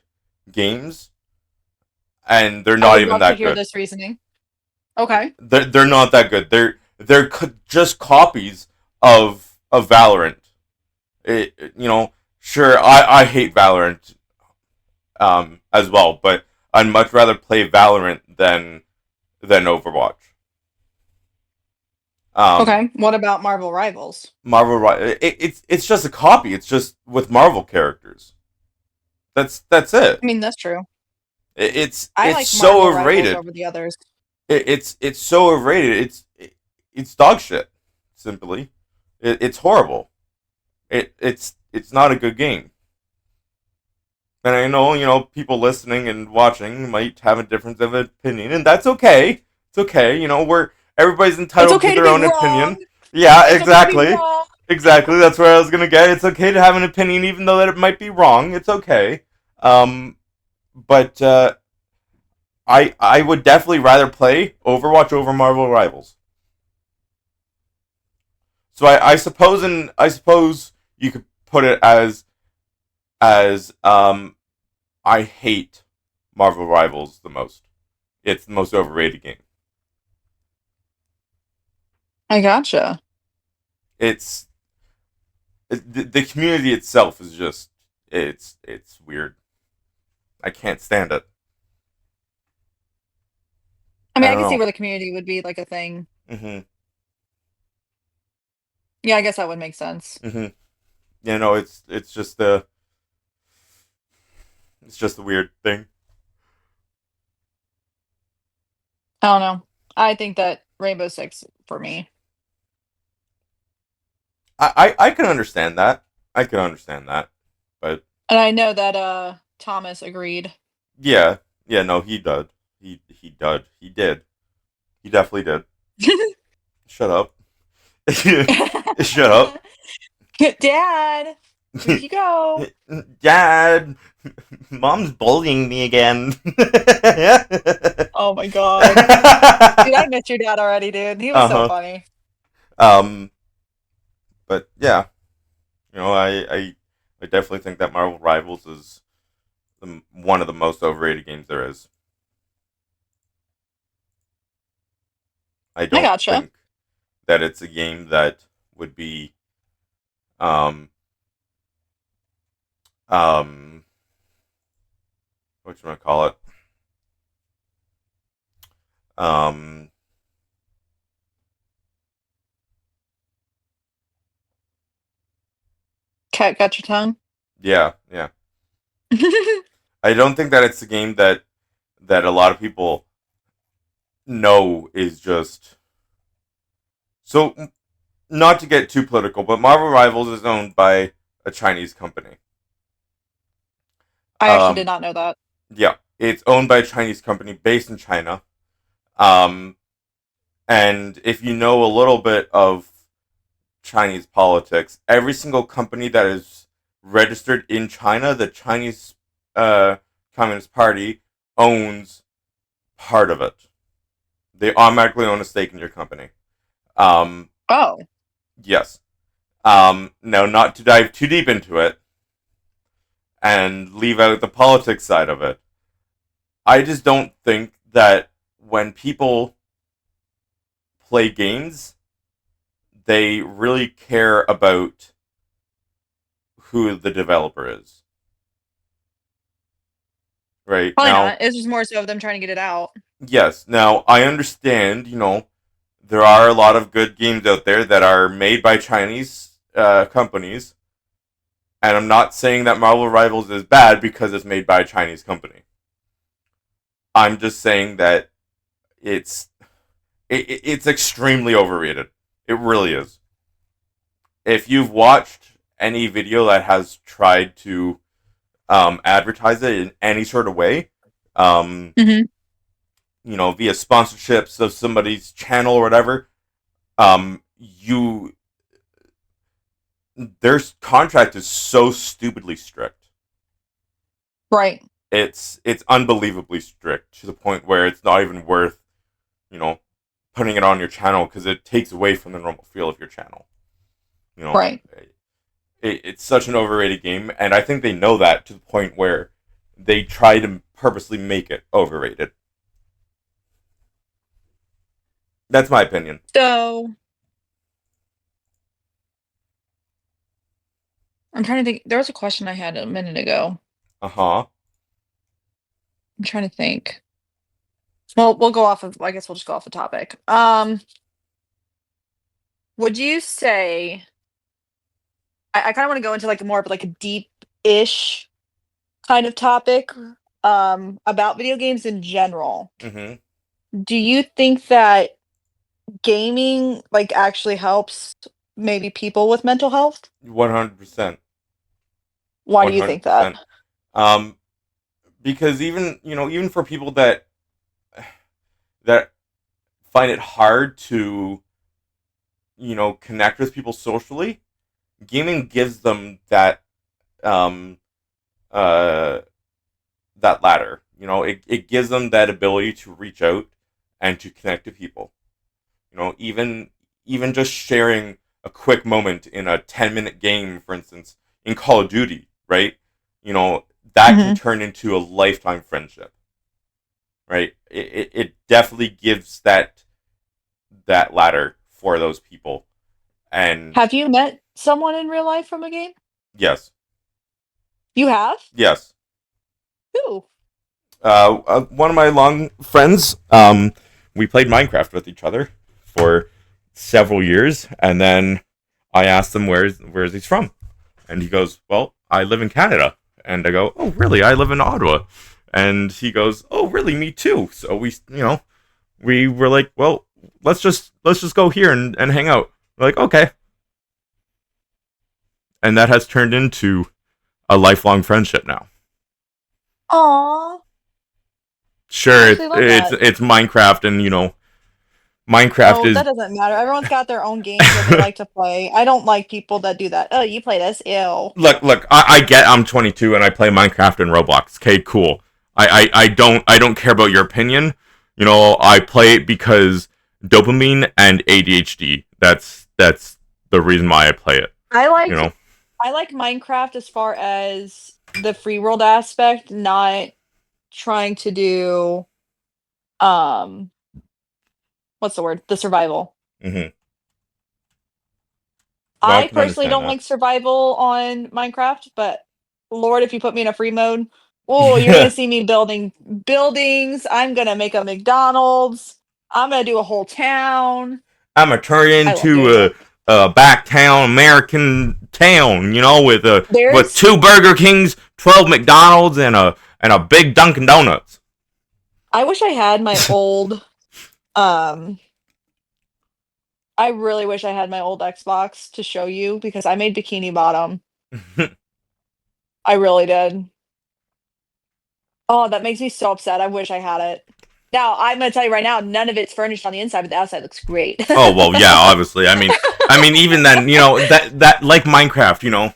games, and they're I not would even love to that hear good. this reasoning. Okay. They're not that good. They're just copies of Valorant. Sure, I hate Valorant as well, but I'd much rather play Valorant than Overwatch. Um, Okay. What about Marvel Rivals? it's just a copy. It's just with Marvel characters. That's it. I mean, that's true. I It's like so Marvel Rivals overrated. over the others. It's so overrated. It's dog shit. Simply, it's horrible. It's not a good game. And I know people listening and watching might have a difference of opinion, and that's okay. It's okay. We're everybody's It's entitled to okay to their be own wrong. opinion. Yeah, It's okay to be exactly. wrong. Exactly. That's where I was gonna get. It's okay to have an opinion, even though that it might be wrong. It's okay. Um, but I would definitely rather play Overwatch over Marvel Rivals. So I suppose you could put it as I hate Marvel Rivals the most. It's the most overrated game. I gotcha. It's the community itself is just it's weird. I can't stand it. I I mean, I don't can see know. where the community would be like a thing. Mhm. Yeah, I guess that would make sense. Mhm. It's just a weird thing. I don't know. I think that Rainbow Six for me. I can understand that. I can understand that. But And I know that Thomas agreed. yeah, yeah, no, he did. He did. He did. He definitely did. Shut up. Shut up. Dad, here you go. Dad, mom's bullying me again. Oh my god. Dude, I miss your dad already, dude. He was so Uh-huh. funny. Um, but yeah, I definitely think that Marvel Rivals is one of the most overrated games there is. I I don't gotcha. think that it's a game that would be um um what you want to call it um Cat got your tongue? yeah, yeah. I don't think that it's a game that a lot of people know is just so. Not to get too political, but Marvel Rivals is owned by a Chinese company. I actually did Um, not know that. yeah, it's owned by a Chinese company based in China. Um, and if you know a little bit of Chinese politics, every single company that is registered in China, the Chinese uh, Communist Party owns part of it. They automatically own a stake in your company. Um, Oh, yes. Now, not to dive too deep into it and leave out the politics side of it, I just don't think that when people play games, they really care about who the developer is. Right probably now, not. It's just more so of them trying to get it out. yes. Now I understand. There are a lot of good games out there that are made by Chinese companies, and I'm not saying that Marvel Rivals is bad because it's made by a Chinese company. I'm just saying that it's it's extremely overrated. It really is. If you've watched any video that has tried to advertise it in any sort of way, um, Hmm. via sponsorships of somebody's channel or whatever, you their contract is so stupidly strict. Right. It's unbelievably strict to the point where it's not even worth you know putting it on your channel because it takes away from the normal feel of your channel. You know, Right. it's such an overrated game, and I think they know that to the point where they try to purposely make it overrated. That's my opinion. So I'm trying to think. There was a question I had a minute ago. Uh-huh. I'm trying to think. Well, we'll go off of. I guess we'll just go off the topic. Would you say? I kind of want to go into like more of like a deep-ish kind of topic. About video games in general. Mm-hmm. Do you think that gaming like actually helps maybe people with mental health? 100%. Why do you think that? 100%. Um, because even for people that find it hard to, connect with people socially, gaming gives them um uh that ladder. It gives them that ability to reach out and to connect to people. Even just sharing a quick moment in a 10-minute game, for instance, in Call of Duty, right? That can Mhm. turn into a lifetime friendship, right? It definitely gives that ladder for those people. And Have you met someone in real life from a game? yes, You have? yes. Who? One of my long friends, we played Minecraft with each other for several years, and then I asked him where's he's from, and he goes, "Well, I live in Canada," and I go, "Oh, really? I live in Ottawa," and he goes, "Oh, really? Me too." So we were like, "Well, let's just go here and hang out." We're like, okay, and that has turned into a lifelong friendship now. Aw, I Sure, actually love that. it's Minecraft, and Minecraft Oh, that is doesn't matter. Everyone's got their own games that they like to play. I don't like people that do that. Oh, you play this? Ew. look. I get I'm 22 and I play Minecraft and Roblox. Okay, cool. I don't care about your opinion. I play it because dopamine and ADHD. That's the reason why I play it. I You like know. I like Minecraft as far as the free world aspect, not trying to do um what's the word? The survival. Hmm. No, I I can personally understand don't that. like survival on Minecraft, but Lord, if you put me in a free mode, oh, you're gonna see me building buildings. I'm gonna make a McDonald's. I'm gonna do a whole town. I'm a turn I love into doing it. a back town American town. With There's two Burger Kings, 12 McDonald's, and a big Dunkin' Donuts. I wish I had my old um I really wish I had my old Xbox to show you because I made Bikini Bottom. I really did. Oh, that makes me so upset. I wish I had it. Now, I'm gonna tell you right now, none of it's furnished on the inside, but the outside looks great. Oh well, yeah, obviously. I mean, even then, that like Minecraft,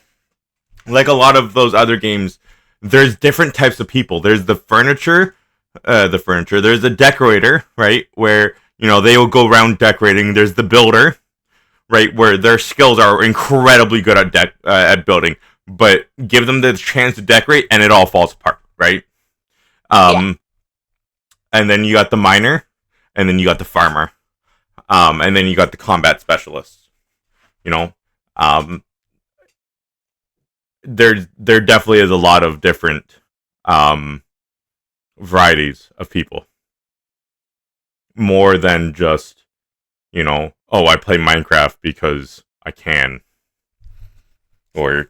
like a lot of those other games, there's different types of people. There's the furniture. There's the decorator, right, where they will go around decorating. There's the builder, right, where their skills are incredibly good at building, but give them the chance to decorate, and it all falls apart, right? Yeah. Um, and then you got the miner, and then you got the farmer, and then you got the combat specialist. You know, um, there definitely is a lot of different um varieties of people, more than just oh, I play Minecraft because I can, or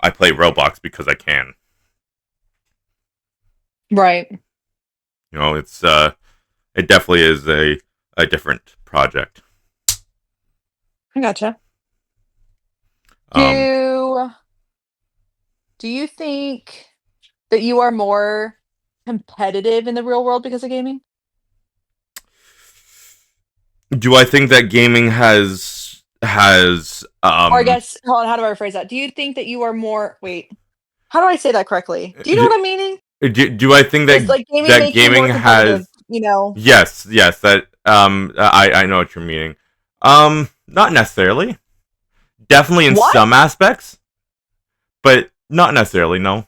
I play Roblox because I can. Right. It definitely is a different project. I gotcha. Um, Do do you think that you are more competitive in the real world because of gaming? do I think that gaming has Or I guess, hold on, how do I rephrase that? Do you think that you are more wait, how do I say that correctly? Do you know what I'm meaning? do I think Does, that like, gaming that make you gaming more competitive, has you know? yes, that I know what you're meaning. Not necessarily. Definitely in What? some aspects. but not necessarily. No.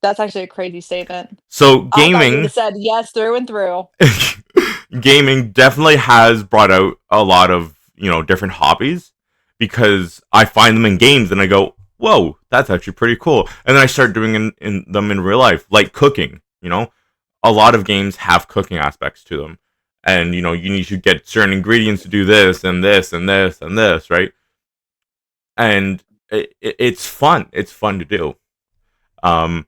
That's actually a crazy statement. So I thought you would gaming, have said yes through and through. gaming definitely has brought out a lot of different hobbies because I find them in games and I go, whoa, that's actually pretty cool, and then I start doing in them in real life, like cooking. A lot of games have cooking aspects to them, and you need to get certain ingredients to do this and this and this and this, right? And it's fun. It's fun to do. Um,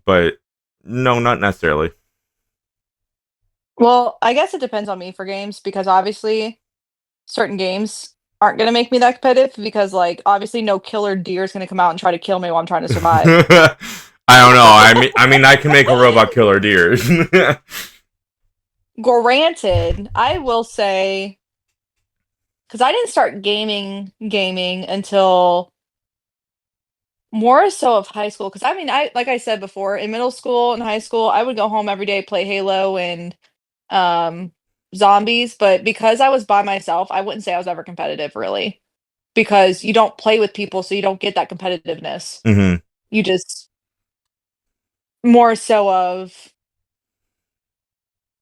but no, not necessarily. Well, I guess it depends on me for games because obviously certain games aren't going to make me that competitive because, like, obviously no killer deer is going to come out and try to kill me while I'm trying to survive. I don't know. I mean, I can make a robot killer deer. Granted, I will say because I didn't start gaming until more so of high school. Because I mean, I like I said before, in middle school and high school, I would go home every day, play Halo and um, zombies. But because I was by myself, I wouldn't say I was ever competitive, really, because you don't play with people, so you don't get that competitiveness. hmm You just more so of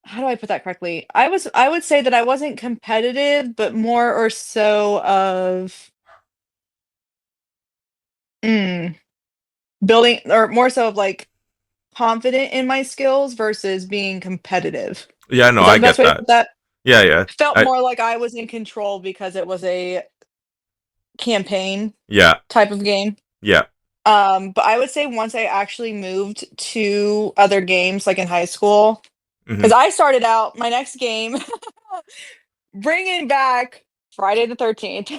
how do I put that correctly? I would say that I wasn't competitive, but more or so of mm, building or more so of like confident in my skills versus being competitive. Yeah, no, Is that I the best get way to that. put that? Yeah, yeah. Felt I more like I was in control because it was a campaign yeah, type of game. yeah. But I would say once I actually moved to other games, like in high school, hmm because I started out my next game bringing back Friday the 13th.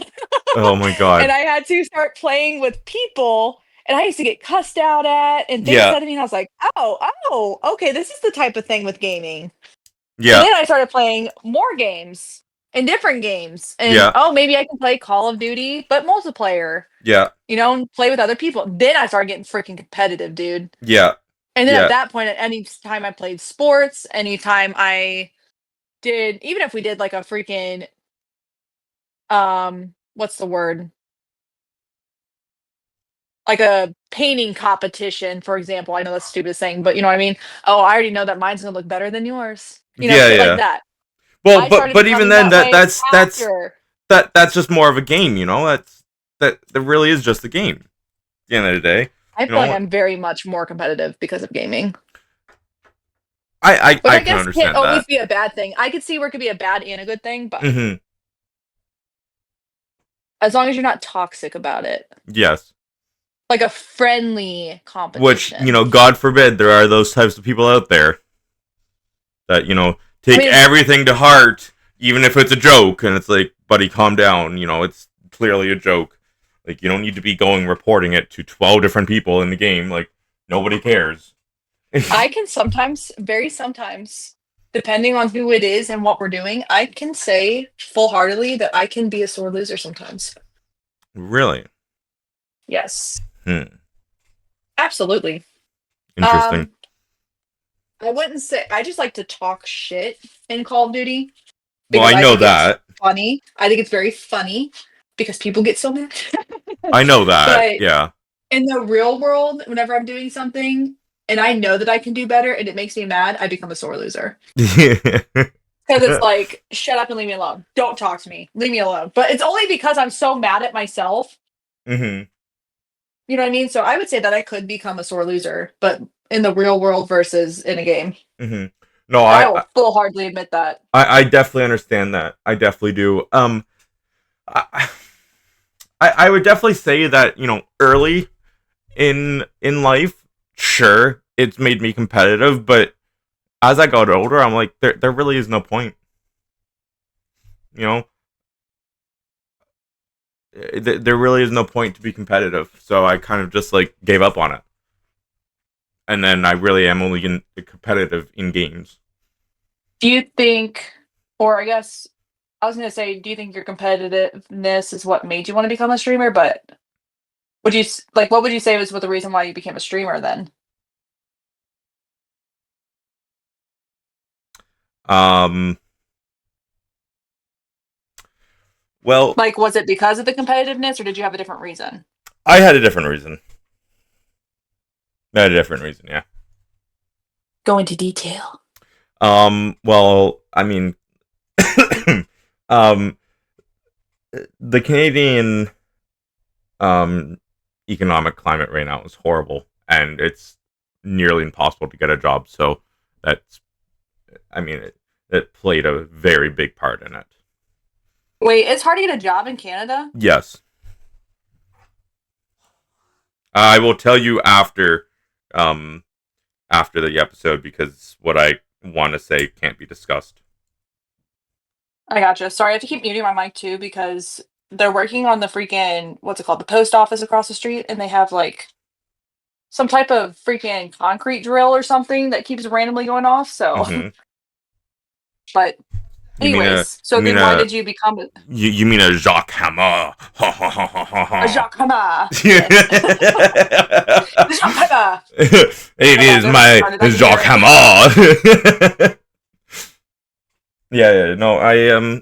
Oh my And god. I had to start playing with people, and I used to get cussed out at and things Yeah, said to me, and I was like, "Oh, okay, this is the type of thing with gaming." So yeah, then I started playing more games and different games, and, yeah, "Oh, maybe I can play Call of Duty, but multiplayer," yeah, and play with other people. Then I started getting freaking competitive, dude. yeah, And then at yeah. that point, at any time I played sports, anytime I did even if we did, like, a freaking, what's the word? Like a painting competition, for example. I know that's the stupidest thing, but you know what I mean? "Oh, I already know that mine's gonna look better than yours." Yeah, Shit like yeah. that. Well, I started but even becoming then, that that way that's that's after. that's just more of a game. That really is just a game. At the end of the day, I you feel like know. I'm very much more competitive because of gaming, I which I I can guess can't understand always that. be a bad thing. I could see where it could be a bad and a good thing, but hmm as long as you're not toxic about it. Yes. Like a friendly Which competition. God forbid, there are those types of people out there that I take mean, everything to heart, even if it's a joke, and it's like, buddy, calm down. It's clearly a joke. Like, you don't need to be going reporting it to 12 different people in the game. Like, nobody cares. I can sometimes, very sometimes, depending on who it is and what we're doing, I can say full heartedly that I can be a sore loser sometimes. Really? Yes, Hmm. absolutely. Interesting. Um, I wouldn't say I just like to talk shit in Call of Duty Well, because I I know think it's that. funny. I think it's very funny because people get so mad. I know that. But Yeah. in the real world, whenever I'm doing something and I know that I can do better and it makes me mad, I become a sore loser. Because it's like, shut up and leave me alone. Don't talk to me. Leave me alone. But it's only because I'm so mad at myself. hmm You know what I mean? So I would say that I could become a sore loser, but in the real world versus in a game. hmm No, And I will full heartedly admit that. I definitely understand that. I definitely do. I, I would definitely say that early in life, sure, it's made me competitive, but as I got older, I'm like, there really is no point. You know, there really is no point to be competitive. So I kind of just like gave up on it, and then I really am only competitive in games. Do you think, or I guess I was going to say, do you think your competitiveness is what made you want to become a streamer? But would you, like, what would you say was what the reason why you became a streamer then? Um, Well, Like, was it because of the competitiveness, or did you have a different reason? I had a different reason. Yeah. Go into detail. Well, I mean, um, the Canadian economic climate right now is horrible, and it's nearly impossible to get a job. So that's, I mean, it played a very big part in it. Wait, it's hard to get a job in Canada? Yes, I will tell you um, after the episode because what I want to say can't be discussed. I gotcha. Sorry, I have to keep muting my mic too because they're working on the freaking, what's it called? The post office across the street, and they have like some type of freaking concrete drill or something that keeps randomly going off. So, Mm-hmm. but You mean anyways, so then why did you become you mean a Jacques Hammer? a Jacques Hammer? Yes. The Jacques Hammer. It Oh God, is don't get me my started. I can hear Jacques it. Hammer. Yeah, no,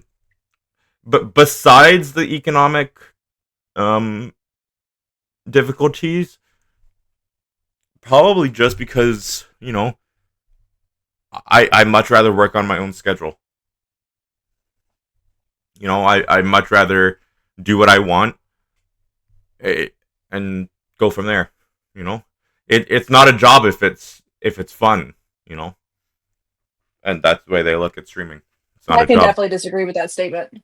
but besides the economic um difficulties, probably just because, I much rather work on my own schedule. I much rather do what I want, eh, and go from there. It's not a job if it's fun, and that's the way they look at streaming. It's not I a can job. definitely disagree with that statement.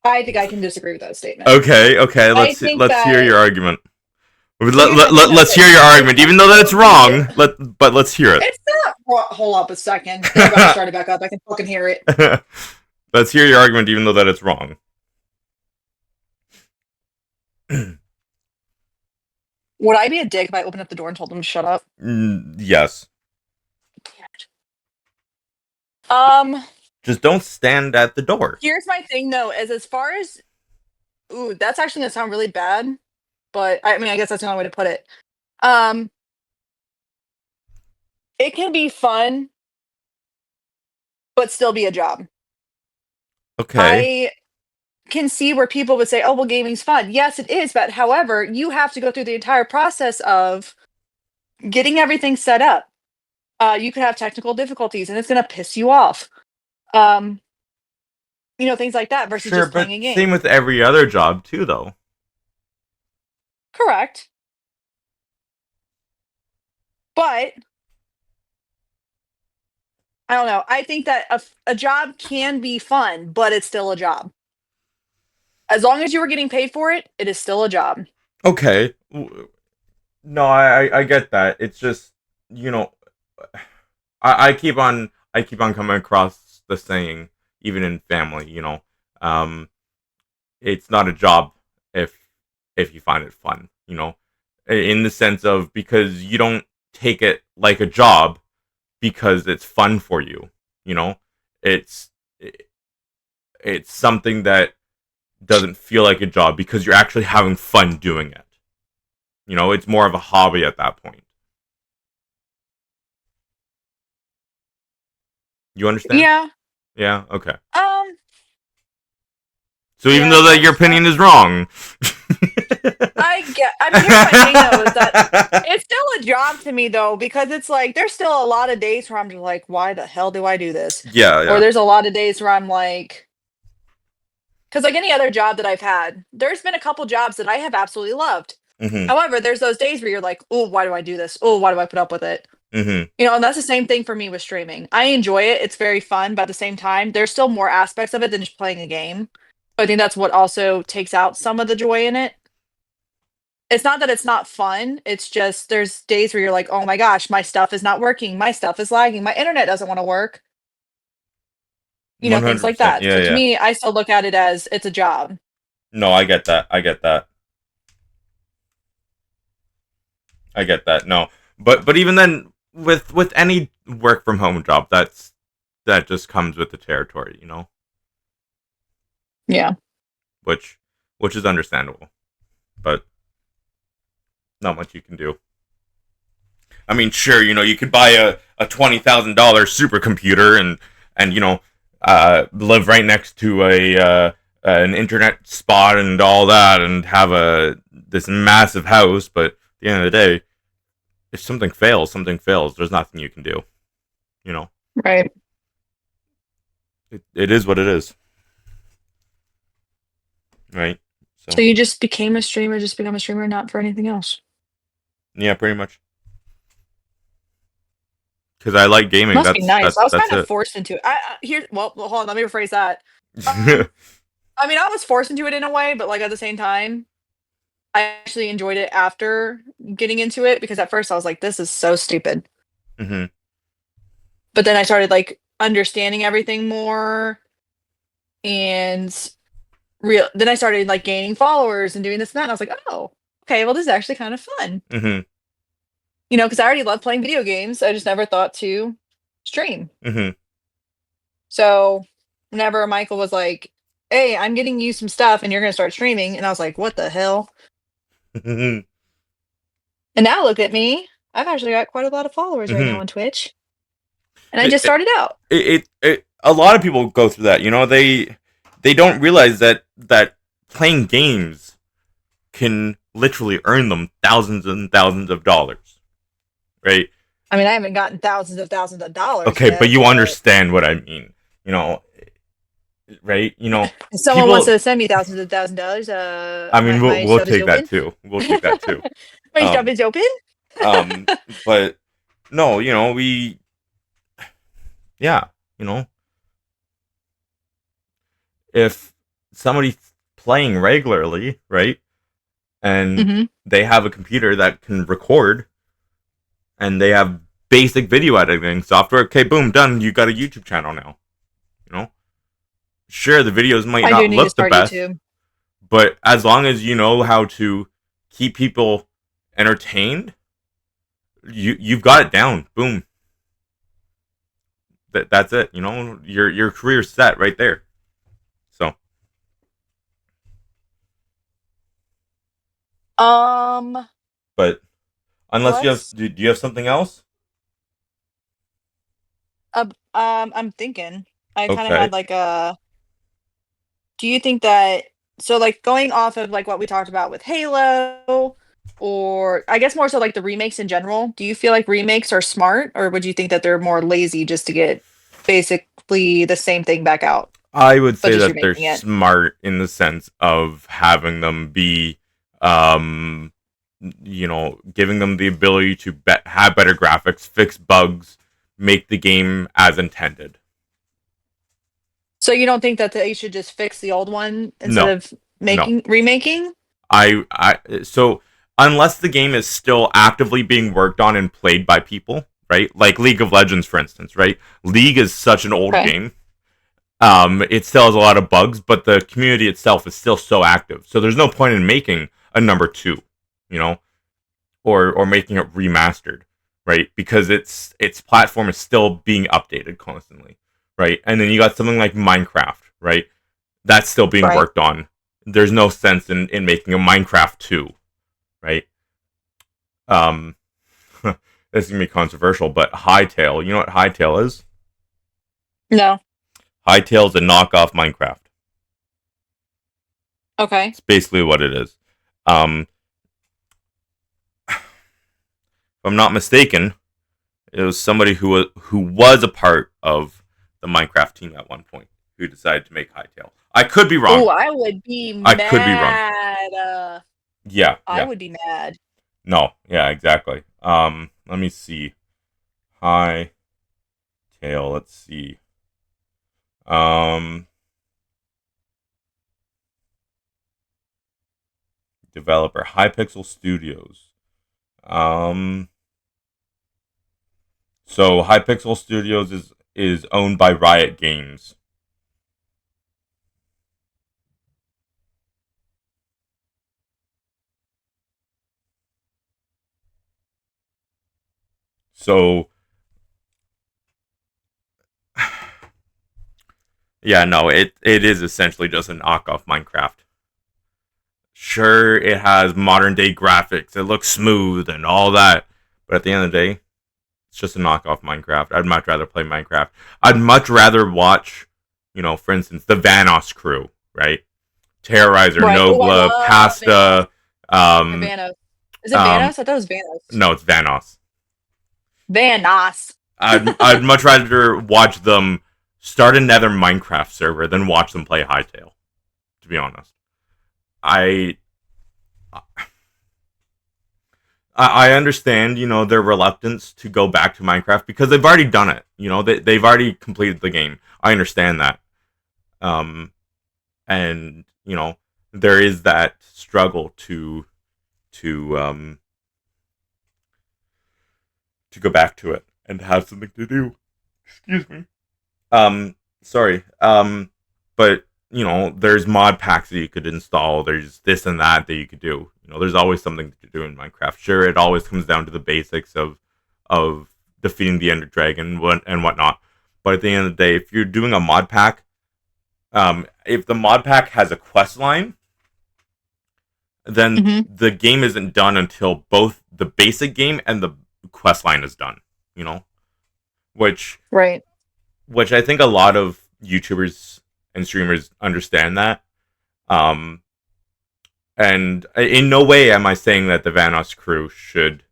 I think I can disagree with that statement. Okay. I Let's think let's hear that. your argument. Well, here's my thing, though. Let's hear your argument, even though that it's wrong. But let's hear It's not. Hold up a second. They're about to start it back up. I can fucking hear it. it. Let's hear your argument, even though that it's wrong. Would I be a dick if I opened up the door and told them to shut up? Yes. Um, Just don't stand at the door. Here's my thing though, is as far as ooh, that's actually gonna sound really bad, but I mean I guess that's the only way to put it. Um, it can be fun, but still be a job. Okay. I can see where people would say, "Oh, well, gaming's fun." Yes, it is, but however, you have to go through the entire process of getting everything set up. You could have technical difficulties, and it's gonna piss you off. Um, things like that versus Sure, just but playing a same game. with every other job too, though. Correct. But I don't know. I think that a job can be fun, but it's still a job. As long as you were getting paid for it, it is still a job. Okay. No, I get that. It's just, you know, I keep on coming across the saying, even in family, um, it's not a job if if you find it fun, in the sense of, because you don't take it like a job because it's fun for you, you know. It's it's something that doesn't feel like a job because you're actually having fun doing it. It's more of a hobby at that point. You understand? Yeah. Yeah. Okay. Um. So even Yeah. though that your opinion is wrong, I mean, here's my thing though: is that it's still a job to me though, because it's like there's still a lot of days where I'm just like, why the hell do I do this? yeah, Or yeah. there's a lot of days where I'm like, because like any other job that I've had, there's been a couple jobs that I have absolutely loved. Mhm. However, there's those days where you're like, oh, why do I do this? Oh, why do I put up with it? Mhm. And that's the same thing for me with streaming. I enjoy it. It's very fun, but at the same time, there's still more aspects of it than just playing a game. I think that's what also takes out some of the joy in it. It's not that it's not fun. It's just there's days where you're like, "Oh my gosh, my stuff is not working. My stuff is lagging. My internet doesn't want to work." Things like 100%. that. Yeah, So to yeah. me, I still look at it as it's a job. No, I get that. I get that. I get that. No. But even then, with any work from home job, that just comes with the territory, Yeah. which which is understandable. But not much you can do. I mean, sure, you could buy a $20,000 supercomputer and live right next to an internet spot and all that, and have this massive house. But at the end of the day, if something fails, something fails. There's nothing you can do. You know, Right. it is what it is, right? So So you just became a streamer, just become a streamer, not for anything else. yeah, pretty much. Because I like gaming. Must be nice. I was That's kind of it. forced into it. Well, hold on, let me rephrase that. Um, I mean, I was forced into it in a way, but like at the same time, I actually enjoyed it after getting into it because at first I was like, this is so stupid. hmm But then I started like understanding everything more and then I started like gaining followers and doing this and that. And I was like, oh, okay, well, this is actually kind of fun. hmm Because I already love playing video games. I just never thought to stream. hmm So whenever Michael was like, hey, I'm getting you some stuff and you're going to start streaming. And I was like, what the hell? hmm And now look at me. I've actually got quite a lot of followers right now on Twitch. And I just started out. A lot of people go through that. You know, they don't realize that playing games can literally earn them thousands and thousands of dollars, right? I mean, I haven't gotten thousands of dollars Okay, yet, but you understand what I mean. You know, right? You know, if someone wants to send me thousands of $1,000, I mean, my we'll shop is take that open. too. We'll take that too. My shop is open. But no, you know, yeah, you know, if somebody's playing regularly, right, and Mhm. they have a computer that can record, and they have basic video editing software, okay, boom, done. You got a YouTube channel now. You know, sure, the videos might I do not need to look the start best, YouTube. but as long as you know how to keep people entertained, you've got it down. Boom. That's it. You know, your career's set right there. So, Um, but unless you have, let's do you have something else? I'm thinking. I kind of Okay. had like a do you think that so like going off of like what we talked about with Halo or I guess more so like the remakes in general, do you feel like remakes are smart or would you think that they're more lazy just to get basically the same thing back out, I would but say just that they're remaking it? smart in the sense of having them be, um, you know, giving them the ability to have better graphics, fix bugs, make the game as intended. So you don't think that they should just fix the old one instead No, of no. making remaking? So unless the game is still actively being worked on and played by people, right? Like League of Legends, for instance, right? League is such an old Okay. game. It still has a lot of bugs, but the community itself is still so active. So there's no point in making a number two, you know, or making it remastered, right? Because its platform is still being updated constantly, right? And then you got something like Minecraft, right? That's still being Right. worked on. There's no sense in making a Minecraft 2, right? Um, this is gonna be controversial, but Hytale, you know what Hytale is? No. Hytale's a knockoff Minecraft. Okay. It's basically what it is. Um, if I'm not mistaken, it was somebody who was a part of the Minecraft team at one point who decided to make Hytale. I could be wrong. Oh, I would be I could be wrong. mad. Yeah, I yeah. would be mad. No, yeah, exactly. Let me see. Hytale, let's see. Um, developer Hypixel Studios. Um, so Hypixel Studios is owned by Riot Games. So yeah, no, it is essentially just a knockoff Minecraft. Sure, it has modern day graphics. It looks smooth and all that, but at the end of the day, it's just a knockoff Minecraft. I'd much rather play Minecraft. I'd much rather watch For instance, the Vanoss crew, right? Terrorizer, Right. Oh, I Nogla, love Pasta. Um, Vanos. Is it um, Vanos? I thought it was Vanos. no, it's Vanoss. Vanos. I'd much rather watch them start another Minecraft server than watch them play Hytale. To be honest, I I understand, their reluctance to go back to Minecraft because they've already done it. They've already completed the game. I understand that. And there is that struggle to to go back to it and have something to do. Excuse me. Sorry. But there's mod packs that you could install. There's this and that you could do. There's always something to do in Minecraft. Sure, it always comes down to the basics of defeating the Ender Dragon and whatnot. But at the end of the day, if you're doing a mod pack, if the mod pack has a quest line, then the game isn't done until both the basic game and the quest line is done. Which I think a lot of YouTubers and streamers understand that. And in no way am I saying that the Vanoss crew should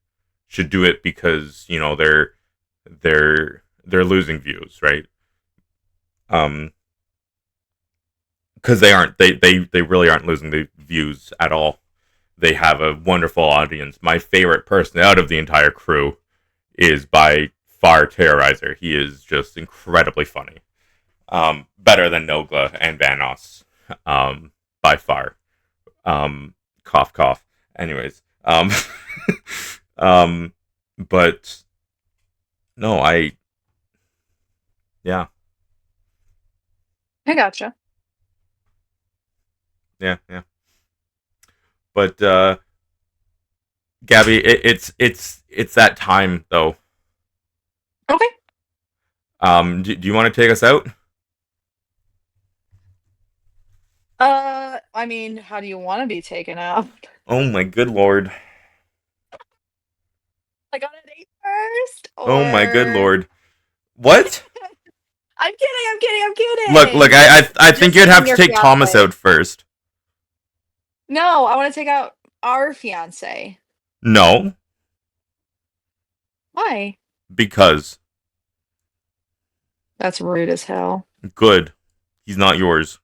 do it because they're losing views, right? Because they aren't. They really aren't losing the views at all. They have a wonderful audience. My favorite person out of the entire crew is by far Terrorizer. He is just incredibly funny. Better than Nogla and Vanoss, by far. Cough, cough. Anyways, but no, yeah. I gotcha. Yeah. But Gabby, it's that time though. Okay. Do you want to take us out? I mean, how do you want to be taken out? Oh my good lord. I got an 8 first. Oh my good lord. What? I'm kidding. Look, I think you'd have to take Thomas out first. No, I want to take out our fiance. No. Why? Because. That's rude as hell. Good. He's not yours.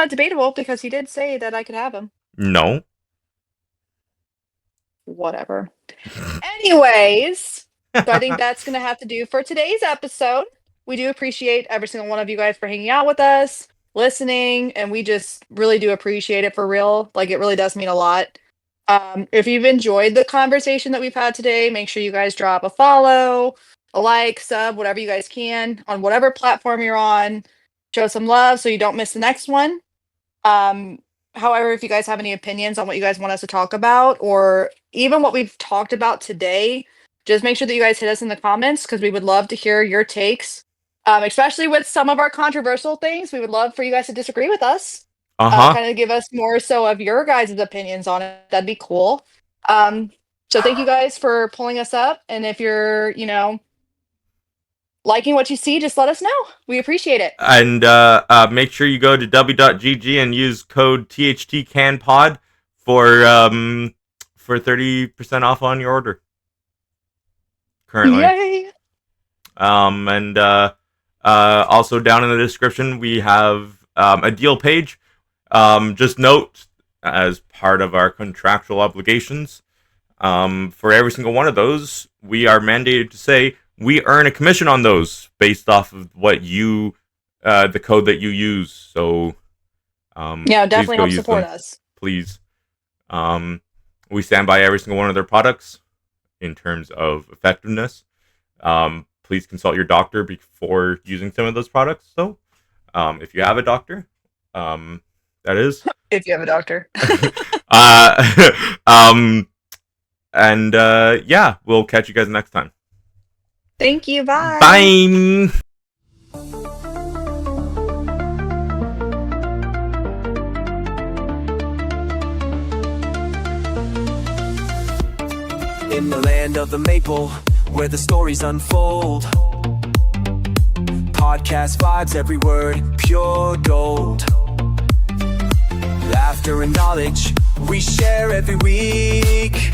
Debatable, because he did say that I could have him. No. Whatever. Anyways, so I think that's going to have to do for today's episode. We do appreciate every single one of you guys for hanging out with us, listening, and we just really do appreciate it for real. Like, it really does mean a lot. If you've enjoyed the conversation that we've had today, make sure you guys drop a follow, a like, sub, whatever you guys can on whatever platform you're on. Show some love so you don't miss the next one. However, if you guys have any opinions on what you guys want us to talk about, or even what we've talked about today, just make sure that you guys hit us in the comments, because we would love to hear your takes, especially with some of our controversial things. We would love for you guys to disagree with us. Kind of give us more so of your guys' opinions on it. That'd be cool. So thank you guys for pulling us up. And if you're, liking what you see, just let us know. We appreciate it. And make sure you go to w.gg and use code ThtCanPod for 30% off on your order. Currently. Yay! And also down in the description we have a deal page. Just note, as part of our contractual obligations, for every single one of those, we are mandated to say we earn a commission on those based off of what the code that you use. So, yeah, definitely help support us. Please. We stand by every single one of their products in terms of effectiveness. Please consult your doctor before using some of those products. So, if you have a doctor, that is. If you have a doctor. And yeah, we'll catch you guys next time. Thank you. Bye. Bye. In the land of the maple, where the stories unfold, podcast vibes, every word pure gold. Laughter and knowledge we share every week.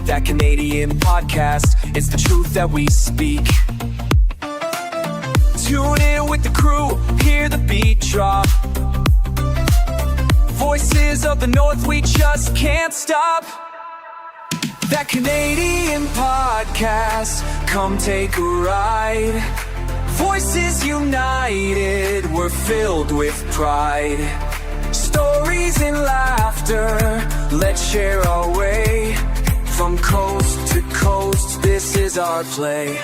That Canadian podcast, it's the truth that we speak. Tune in with the crew, hear the beat drop. Voices of the North, we just can't stop. That Canadian podcast, come take a ride. Voices united, we're filled with pride. Stories and laughter, let's share our way. From coast to coast, this is our play.